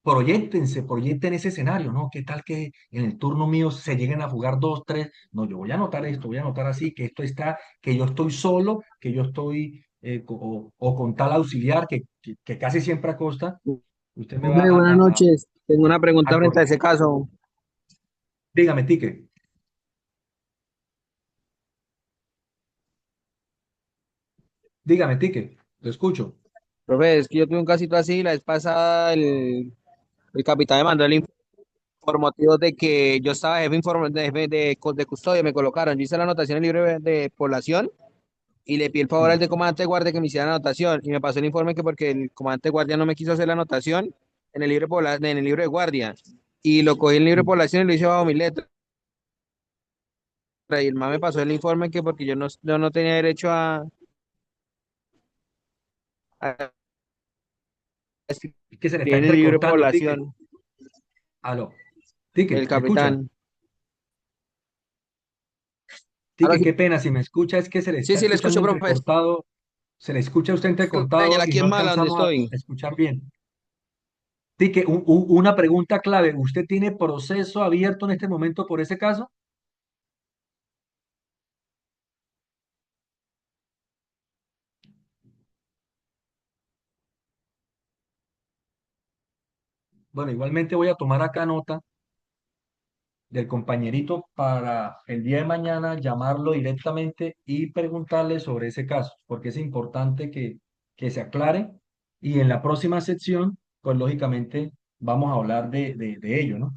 Speaker 2: proyecten ese escenario, ¿no? ¿Qué tal que en el turno mío se lleguen a jugar dos, tres? No, yo voy a anotar esto, voy a anotar así, que esto está, que yo estoy solo, que yo estoy, o con tal auxiliar, que casi siempre acosta, usted me va
Speaker 6: Hombre, buenas noches. Tengo una
Speaker 2: a
Speaker 6: pregunta frente a ese
Speaker 2: corregir.
Speaker 6: caso.
Speaker 2: Dígame, Tique, dígame, Tique, lo escucho.
Speaker 6: Profe, es que yo tuve un casito así, la vez pasada el capitán me mandó el informe por motivos de que yo estaba jefe de custodia, me colocaron. Yo hice la anotación en el libro de población y le pedí el favor al
Speaker 2: Sí.
Speaker 6: de comandante de guardia que me hiciera la anotación y me pasó el informe que porque el comandante de guardia no me quiso hacer la anotación en el libro en el libro de guardia y lo cogí en el libro de
Speaker 2: Sí.
Speaker 6: población y lo hice bajo mi letra. Y el man me pasó el informe que porque yo no tenía derecho a escribir
Speaker 2: Es que se le está
Speaker 6: en el libro de
Speaker 2: entrecortando, Tique.
Speaker 6: población,
Speaker 2: Aló, Tique,
Speaker 6: el
Speaker 2: ¿me escucha?
Speaker 6: capitán. Ahora
Speaker 2: Tique,
Speaker 6: sí,
Speaker 2: qué pena, si me escucha es que se le
Speaker 6: sí,
Speaker 2: está
Speaker 6: sí, le
Speaker 2: escuchando
Speaker 6: escucho, profe.
Speaker 2: entrecortado, se le escucha a usted
Speaker 6: Señal
Speaker 2: entrecortado y
Speaker 6: aquí
Speaker 2: no
Speaker 6: en Mala, donde
Speaker 2: alcanzamos a
Speaker 6: estoy.
Speaker 2: escuchar bien. Tique, una pregunta clave, ¿usted tiene proceso abierto en este momento por ese caso? Bueno, igualmente voy a tomar acá nota del compañerito para el día de mañana llamarlo directamente y preguntarle sobre ese caso, porque es importante que se aclare y en la próxima sección, pues lógicamente vamos a hablar de ello, ¿no?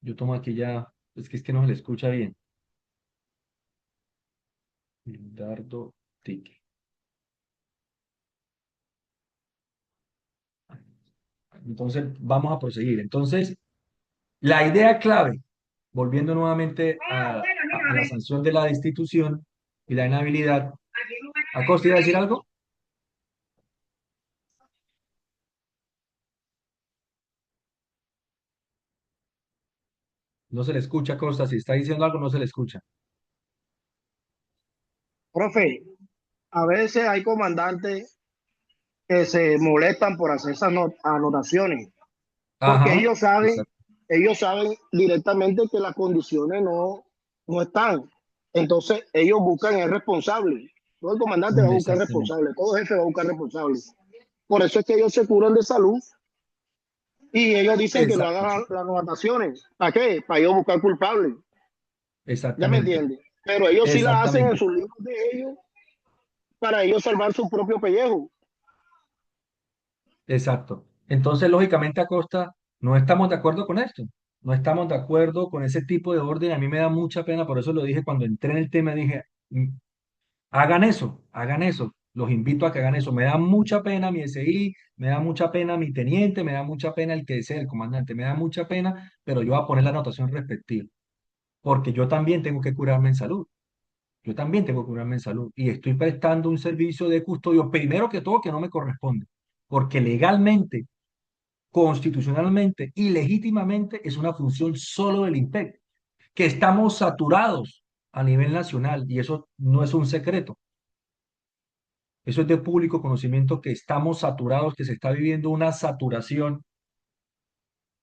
Speaker 2: Yo tomo aquí ya, es que no se le escucha bien. Dardo Tique. Entonces, vamos a proseguir. Entonces, la idea clave, volviendo nuevamente a la sanción de la destitución y la inhabilidad, ¿Acosta iba a decir algo? No se le escucha, Costa. Si está diciendo algo, no se le escucha.
Speaker 5: Profe, a veces hay comandantes que se molestan por hacer esas anotaciones, porque
Speaker 2: Ajá, exacto.
Speaker 5: ellos saben directamente que las condiciones no están. Entonces, ellos buscan el responsable. Todo el comandante va a buscar
Speaker 2: Exactamente.
Speaker 5: responsable, todo jefe va a buscar responsable. Por eso es que ellos se curan de salud y ellos dicen que no
Speaker 2: Exacto.
Speaker 5: hagan las anotaciones. ¿Para qué? Para ellos buscar culpables. ¿Ya me
Speaker 2: Exactamente.
Speaker 5: entiendes? Pero ellos sí las hacen en
Speaker 2: Exactamente.
Speaker 5: sus libros de ellos para ellos salvar su propio pellejo.
Speaker 2: Exacto. Entonces, lógicamente, Acosta, no estamos de acuerdo con esto. No estamos de acuerdo con ese tipo de orden. A mí me da mucha pena, por eso lo dije cuando entré en el tema, dije, hagan eso, hagan eso. Los invito a que hagan eso. Me da mucha pena mi SI, me da mucha pena mi teniente, me da mucha pena el que sea el comandante, me da mucha pena, pero yo voy a poner la anotación respectiva, porque yo también tengo que curarme en salud. Yo también tengo que curarme en salud y estoy prestando un servicio de custodio, primero que todo, que no me corresponde, porque legalmente, constitucionalmente y legítimamente es una función solo del IMPEC, que estamos saturados a nivel nacional y eso no es un secreto. Eso es de público conocimiento que estamos saturados, que se está viviendo una saturación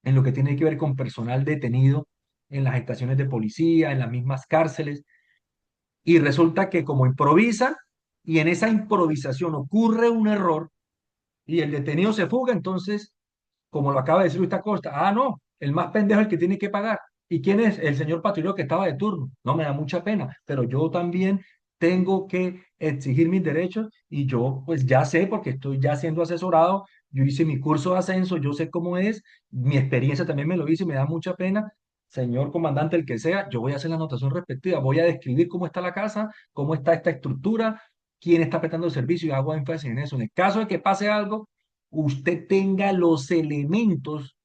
Speaker 2: en lo que tiene que ver con personal detenido en las estaciones de policía, en las mismas cárceles, y resulta que como improvisan y en esa improvisación ocurre un error y el detenido se fuga, entonces, como lo acaba de decir usted Costa, no, el más pendejo es el que tiene que pagar. ¿Y quién es? El señor patrullero que estaba de turno. No, me da mucha pena, pero yo también tengo que exigir mis derechos y yo pues ya sé porque estoy ya siendo asesorado, yo hice mi curso de ascenso, yo sé cómo es, mi experiencia también me lo hice y me da mucha pena. Señor comandante, el que sea, yo voy a hacer la anotación respectiva, voy a describir cómo está la casa, cómo está esta estructura, quién está prestando el servicio y hago énfasis en eso. En el caso de que pase algo, usted tenga los elementos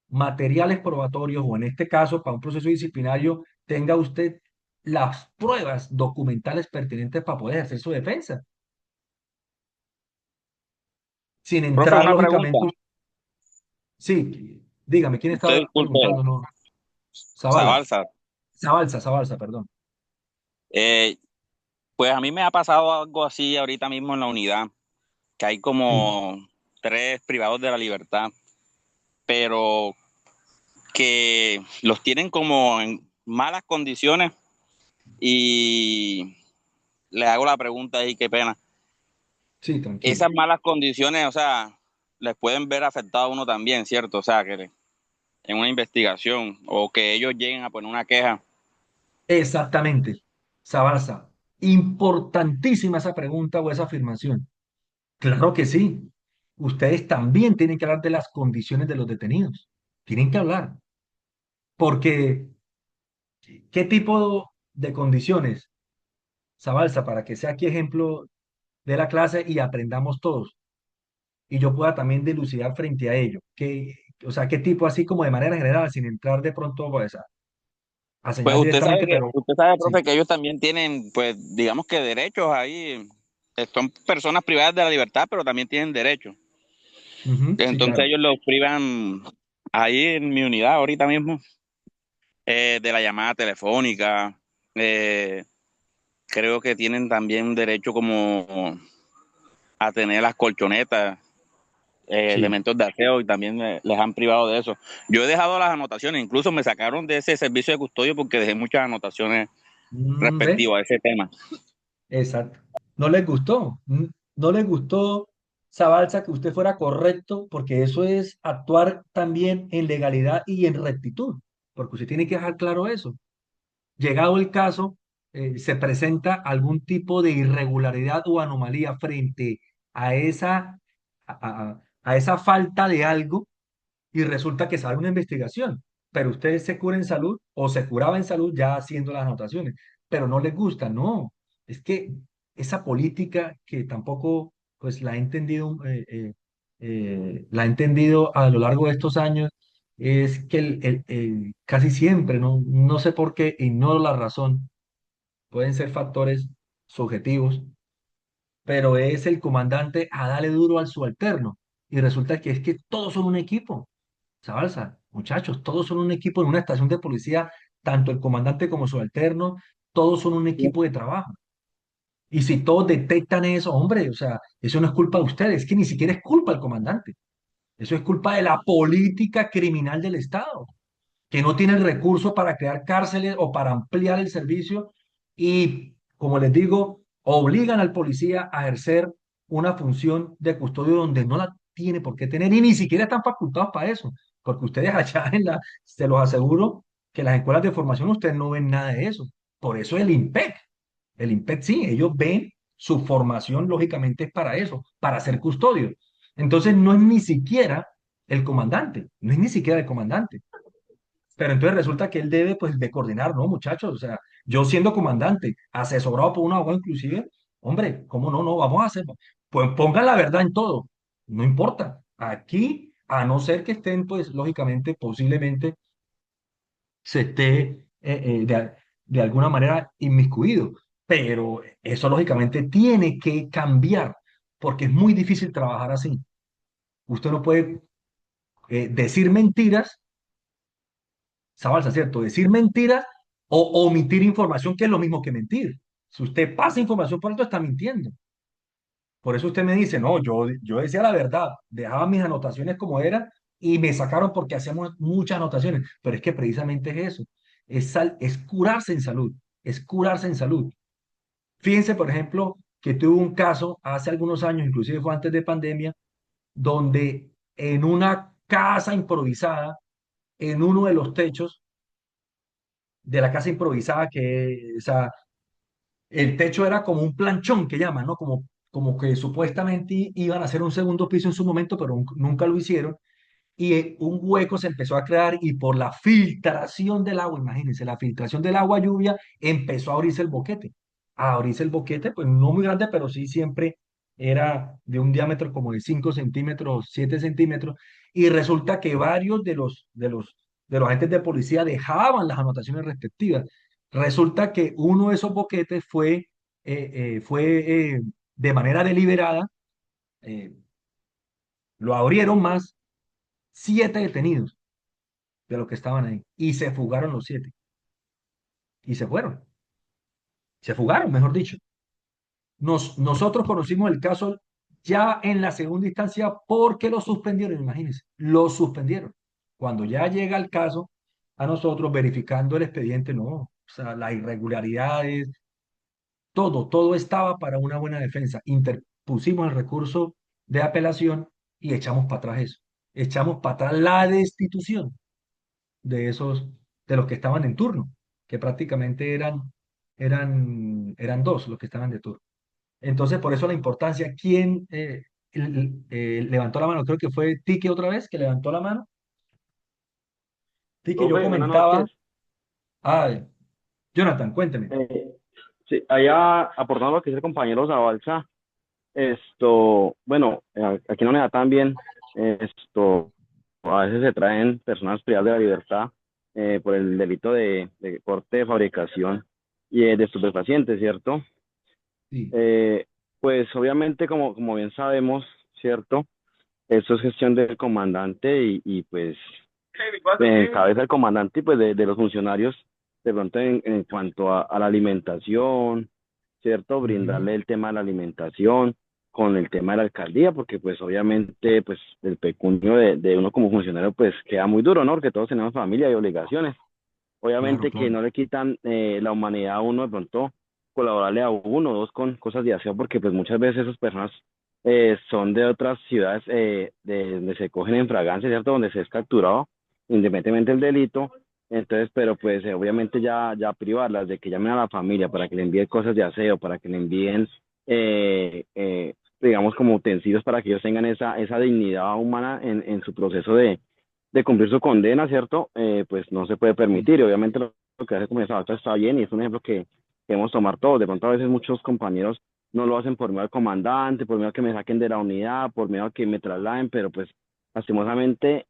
Speaker 2: materiales probatorios o en este caso para un proceso disciplinario tenga usted las pruebas documentales pertinentes para poder hacer su defensa. Sin
Speaker 7: Profe,
Speaker 2: entrar
Speaker 7: una pregunta.
Speaker 2: lógicamente, sí, dígame, ¿quién
Speaker 7: Usted
Speaker 2: estaba
Speaker 7: disculpe,
Speaker 2: preguntando? No, Zavala,
Speaker 7: Zabalza.
Speaker 2: Zabalza, perdón.
Speaker 7: Eh, pues a mí me ha pasado algo así ahorita mismo en la unidad, que hay
Speaker 2: Sí,
Speaker 7: como tres privados de la libertad, pero que los tienen como en malas condiciones y le hago la pregunta ahí, qué pena.
Speaker 2: Sí, tranquilo.
Speaker 7: Esas malas condiciones, o sea, les pueden ver afectado a uno también, ¿cierto? O sea, que en una investigación o que ellos lleguen a poner una queja.
Speaker 2: Exactamente, Zabalza. Importantísima esa pregunta o esa afirmación. Claro que sí. Ustedes también tienen que hablar de las condiciones de los detenidos. Tienen que hablar. Porque, ¿qué tipo de condiciones, Zabalza, para que sea aquí ejemplo de la clase y aprendamos todos? Y yo pueda también dilucidar frente a ello. O sea, qué tipo así como de manera general, sin entrar de pronto pues, a
Speaker 7: Pues
Speaker 2: señalar directamente, pero
Speaker 7: usted sabe,
Speaker 2: sí.
Speaker 7: profe, que ellos también tienen, pues, digamos que derechos ahí. Son personas privadas de la libertad, pero también tienen derechos.
Speaker 2: Ujú, sí,
Speaker 7: Entonces
Speaker 2: claro.
Speaker 7: ellos los privan ahí en mi unidad ahorita mismo, de la llamada telefónica. eh, Creo que tienen también derecho como a tener las colchonetas,
Speaker 2: Sí.
Speaker 7: elementos de aseo, y también les han privado de eso. Yo he dejado las anotaciones, incluso me sacaron de ese servicio de custodio porque dejé muchas anotaciones
Speaker 2: ¿Ve?
Speaker 7: respectivas a ese tema.
Speaker 2: Exacto. No les gustó. No les gustó, Zabalza, que usted fuera correcto, porque eso es actuar también en legalidad y en rectitud, porque usted tiene que dejar claro eso. Llegado el caso, se presenta algún tipo de irregularidad o anomalía frente a a esa falta de algo y resulta que sale una investigación, pero usted se cura en salud o se curaba en salud ya haciendo las anotaciones, pero no les gusta, no. Es que esa política que tampoco pues la he entendido a lo largo de estos años, es que casi siempre, no sé por qué, ignoro la razón, pueden ser factores subjetivos, pero es el comandante a darle duro al subalterno y resulta que es que todos son un equipo. Zabalza, muchachos, todos son un equipo en una estación de policía, tanto el comandante como su alterno, todos son un equipo de trabajo. Y si todos detectan eso, hombre, o sea, eso no es culpa de ustedes, es que ni siquiera es culpa del comandante. Eso es culpa de la política criminal del Estado, que no tiene el recurso para crear cárceles o para ampliar el servicio y, como les digo, obligan al policía a ejercer una función de custodio donde no la tiene por qué tener y ni siquiera están facultados para eso, porque ustedes allá se los aseguro que en las escuelas de formación ustedes no ven nada de eso. Por eso el IMPEC sí, ellos ven su formación lógicamente es para eso, para ser custodio. Entonces no es ni siquiera el comandante, no es ni siquiera el comandante. Pero entonces resulta que él debe, pues, de coordinar, ¿no, muchachos? O sea, yo siendo comandante, asesorado por un abogado inclusive, hombre, ¿cómo no? No, vamos a hacer, pues pongan la verdad en todo, no importa. Aquí, a no ser que estén, pues, lógicamente, posiblemente, se esté de alguna manera inmiscuido. Pero eso, lógicamente, tiene que cambiar, porque es muy difícil trabajar así. Usted no puede decir mentiras. Zabalza, ¿cierto? Decir mentiras o omitir información, que es lo mismo que mentir. Si usted pasa información por alto, está mintiendo. Por eso usted me dice, no, yo decía la verdad, dejaba mis anotaciones como eran y me sacaron porque hacemos muchas anotaciones. Pero es que precisamente es eso, es curarse en salud, es curarse en salud. Fíjense, por ejemplo, que tuve un caso hace algunos años, inclusive fue antes de pandemia, donde en una casa improvisada, en uno de los techos, de la casa improvisada, o sea, el techo era como un planchón que llaman, ¿no? Como que supuestamente iban a hacer un segundo piso en su momento, pero nunca lo hicieron. Y un hueco se empezó a crear y por la filtración del agua, imagínense, la filtración del agua lluvia, empezó a abrirse el boquete. A abrirse el boquete, pues no muy grande, pero sí siempre era de un diámetro como de 5 centímetros, 7 centímetros. Y resulta que varios de los agentes de policía dejaban las anotaciones respectivas. Resulta que uno de esos boquetes fue de manera deliberada, eh, lo abrieron más 7 detenidos de los que estaban ahí. Y se fugaron los 7. Y se fueron. Se fugaron, mejor dicho. Nosotros conocimos el caso Ya en la segunda instancia, porque lo suspendieron, imagínense, lo suspendieron. Cuando ya llega el caso a nosotros verificando el expediente, no, o sea, las irregularidades, todo estaba para una buena defensa. Interpusimos el recurso de apelación y echamos para atrás eso. Echamos para atrás la destitución de esos, de los que estaban en turno, que prácticamente eran dos los que estaban de turno. Entonces, por eso la importancia. ¿Quién levantó la mano? Creo que fue Tique otra vez que levantó la mano. Tique, yo
Speaker 8: Profe, buenas
Speaker 2: comentaba.
Speaker 8: noches.
Speaker 2: Ah, Jonathan, cuénteme.
Speaker 8: Sí, allá aportando lo que dice el compañero Zabalza, bueno, aquí no me da tan bien, a veces se traen personas privadas de la libertad por el delito de porte, de fabricación y de estupefacientes, ¿cierto?
Speaker 2: Sí.
Speaker 8: Pues obviamente, como bien sabemos, ¿cierto? Esto es gestión del comandante y pues en cabeza del comandante y pues de los funcionarios, de pronto en cuanto a la alimentación, ¿cierto?
Speaker 2: Ujú.
Speaker 8: Brindarle el tema de la alimentación con el tema de la alcaldía, porque pues obviamente pues el pecunio de uno como funcionario pues queda muy duro, ¿no? Porque todos tenemos familia y obligaciones.
Speaker 2: Claro,
Speaker 8: Obviamente que
Speaker 2: claro.
Speaker 8: no le quitan la humanidad a uno de pronto colaborarle a uno o dos con cosas de aseo, porque pues muchas veces esas personas son de otras ciudades donde se cogen en fragancia, ¿cierto? Donde se es capturado, independientemente del delito. Entonces, pero pues obviamente ya privarlas de que llamen a la familia para que le envíen cosas de aseo, para que le envíen, digamos, como utensilios para que ellos tengan esa dignidad humana en su proceso de cumplir su condena, ¿cierto? Pues no se puede
Speaker 2: Sí.
Speaker 8: permitir. Y obviamente lo que hace como esa está bien y es un ejemplo que debemos tomar todos. De pronto a veces muchos compañeros no lo hacen por miedo al comandante, por miedo a que me saquen de la unidad, por miedo a que me trasladen, pero pues lastimosamente,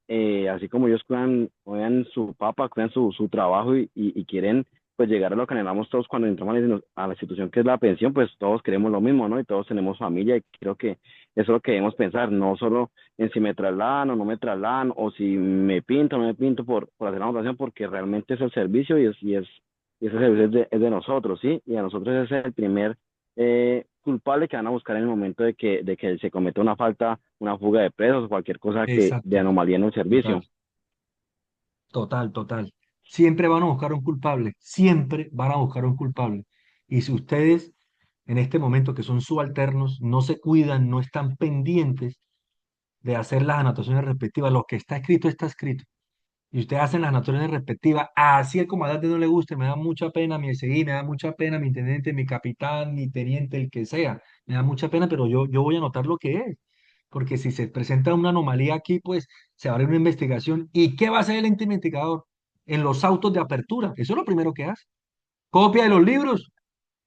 Speaker 8: así como ellos cuidan su papa, cuidan su trabajo y quieren pues llegar a lo que anhelamos todos cuando entramos a la institución que es la pensión, pues todos queremos lo mismo, ¿no? Y todos tenemos familia y creo que eso es lo que debemos pensar, no solo en si me trasladan o no me trasladan, o si me pinto o no me pinto por hacer la anotación, porque realmente es el servicio y ese servicio es de nosotros, ¿sí? Y a nosotros ese es el primer culpable que van a buscar en el momento de que se cometa una falta, una fuga de presos o cualquier cosa de
Speaker 2: Exacto.
Speaker 8: anomalía en el servicio.
Speaker 2: Total, total. Siempre van a buscar un culpable. Siempre van a buscar un culpable. Y si ustedes, en este momento que son subalternos, no se cuidan, no están pendientes de hacer las anotaciones respectivas, lo que está escrito está escrito. Y ustedes hacen las anotaciones respectivas, así el comandante no le guste, me da mucha pena mi SI, me da mucha pena mi intendente, mi capitán, mi teniente, el que sea, me da mucha pena, pero yo voy a anotar lo que es, porque si se presenta una anomalía aquí, pues se va a abrir una investigación. ¿Y qué va a hacer el ente investigador? En los autos de apertura, eso es lo primero que hace. Copia de los libros,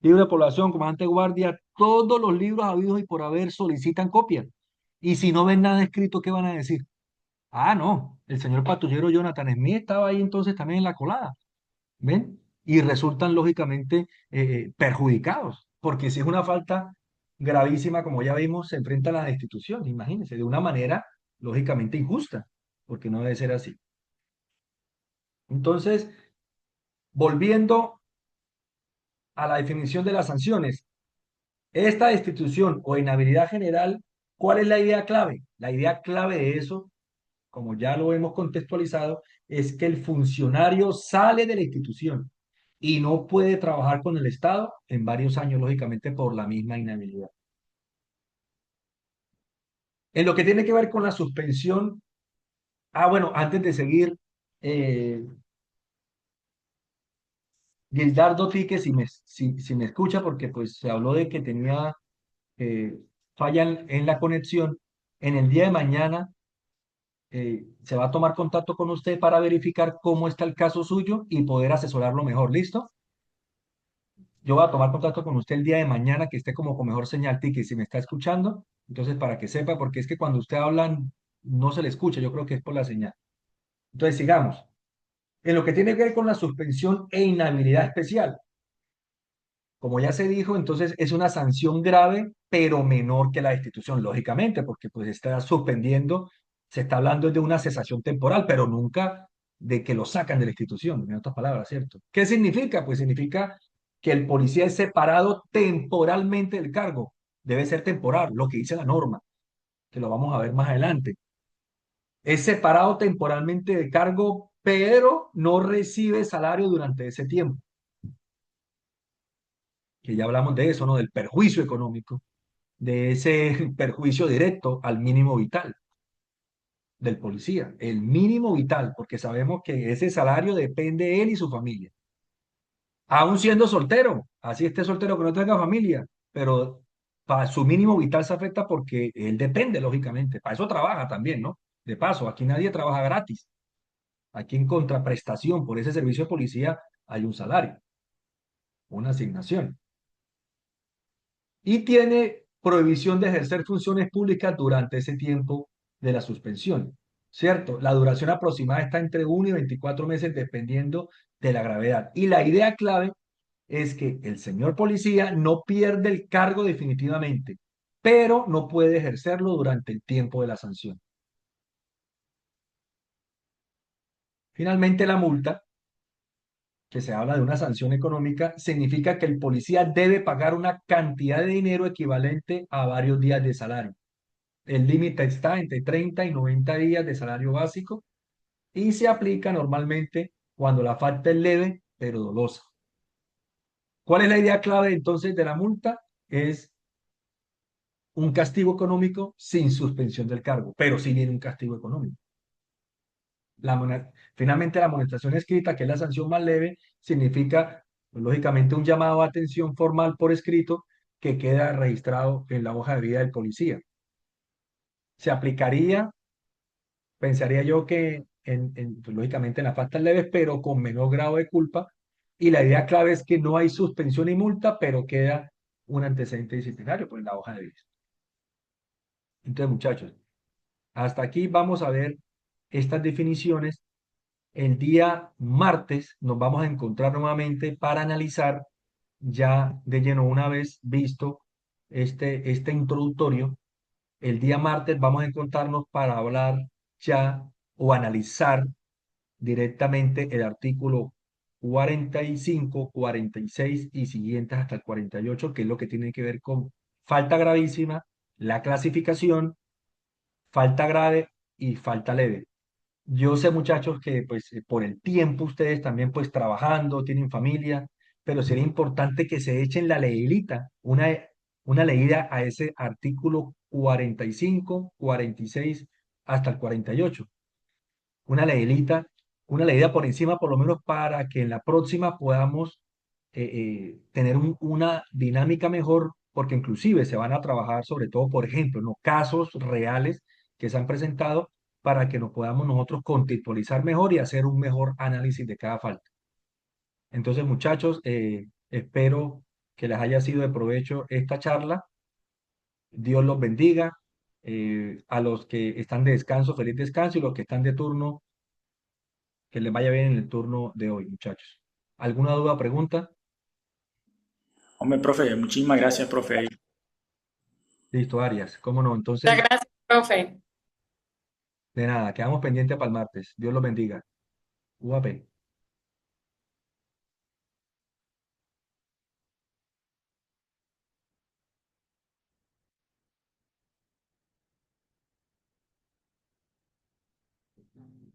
Speaker 2: libro de población, comandante de guardia, todos los libros habidos y por haber solicitan copia. Y si no ven nada escrito, ¿qué van a decir? Ah, no, el señor patrullero Jonathan Smith estaba ahí entonces también en la colada, ¿ven? Y resultan lógicamente perjudicados, porque si es una falta gravísima, como ya vimos, se enfrenta a la destitución, imagínense, de una manera lógicamente injusta, porque no debe ser así. Entonces, volviendo a la definición de las sanciones, esta destitución o inhabilidad general, ¿cuál es la idea clave? La idea clave de eso, como ya lo hemos contextualizado, es que el funcionario sale de la institución y no puede trabajar con el Estado en varios años, lógicamente, por la misma inhabilidad. En lo que tiene que ver con la suspensión, bueno, antes de seguir, eh, Gildardo Tique, si me escucha, porque pues se habló de que tenía eh, falla en la conexión, en el día de mañana se va a tomar contacto con usted para verificar cómo está el caso suyo y poder asesorarlo mejor. ¿Listo? Yo voy a tomar contacto con usted el día de mañana que esté como con mejor señal, Tiki, si me está escuchando. Entonces, para que sepa, porque es que cuando usted habla no se le escucha, yo creo que es por la señal. Entonces, sigamos. En lo que tiene que ver con la suspensión e inhabilidad especial, como ya se dijo, entonces es una sanción grave, pero menor que la destitución, lógicamente, porque pues está suspendiendo, se está hablando de una cesación temporal, pero nunca de que lo sacan de la institución, en otras palabras, ¿cierto? ¿Qué significa? Pues significa que el policía es separado temporalmente del cargo, debe ser temporal, lo que dice la norma, que lo vamos a ver más adelante. Es separado temporalmente de cargo, pero no recibe salario durante ese tiempo. Que ya hablamos de eso, ¿no? Del perjuicio económico, de ese perjuicio directo al mínimo vital del policía, el mínimo vital, porque sabemos que ese salario depende de él y su familia. Aún siendo soltero, así esté soltero que no tenga familia, pero para su mínimo vital se afecta porque él depende, lógicamente. Para eso trabaja también, ¿no? De paso, aquí nadie trabaja gratis. Aquí en contraprestación por ese servicio de policía hay un salario, una asignación. Y tiene prohibición de ejercer funciones públicas durante ese tiempo de la suspensión, ¿cierto? La duración aproximada está entre 1 y 24 meses dependiendo de la gravedad. Y la idea clave es que el señor policía no pierde el cargo definitivamente, pero no puede ejercerlo durante el tiempo de la sanción. Finalmente, la multa, que se habla de una sanción económica, significa que el policía debe pagar una cantidad de dinero equivalente a varios días de salario. El límite está entre 30 y 90 días de salario básico y se aplica normalmente cuando la falta es leve pero dolosa. ¿Cuál es la idea clave entonces de la multa? Es un castigo económico sin suspensión del cargo, pero sí viene un castigo económico. Finalmente, la amonestación escrita, que es la sanción más leve, significa, pues, lógicamente, un llamado a atención formal por escrito que queda registrado en la hoja de vida del policía. Se aplicaría, pensaría yo que, pues, lógicamente, en las faltas leves, pero con menor grado de culpa. Y la idea clave es que no hay suspensión y multa, pero queda un antecedente disciplinario por la hoja de vida. Entonces, muchachos, hasta aquí vamos a ver estas definiciones. El día martes nos vamos a encontrar nuevamente para analizar ya de lleno, una vez visto este introductorio. El día martes vamos a encontrarnos para hablar ya o analizar directamente el artículo 45, 46 y siguientes hasta el 48, que es lo que tiene que ver con falta gravísima, la clasificación, falta grave y falta leve. Yo sé, muchachos, que pues por el tiempo ustedes también pues trabajando, tienen familia, pero sería importante que se echen la leidita, una leída a ese artículo 45, 46 hasta el 48. Una leidita, una leída por encima por lo menos para que en la próxima podamos tener una dinámica mejor, porque inclusive se van a trabajar sobre todo, por ejemplo, en los casos reales que se han presentado para que nos podamos nosotros contextualizar mejor y hacer un mejor análisis de cada falta. Entonces, muchachos, espero que les haya sido de provecho esta charla. Dios los bendiga. A los que están de descanso, feliz descanso, y los que están de turno, que les vaya bien en el turno de hoy, muchachos. ¿Alguna duda, pregunta?
Speaker 4: Hombre, profe, muchísimas gracias, profe.
Speaker 2: Listo, Arias. ¿Cómo no?
Speaker 9: Muchas
Speaker 2: Entonces,
Speaker 9: gracias, profe.
Speaker 2: de nada, quedamos pendientes para el martes. Dios los bendiga. UAP.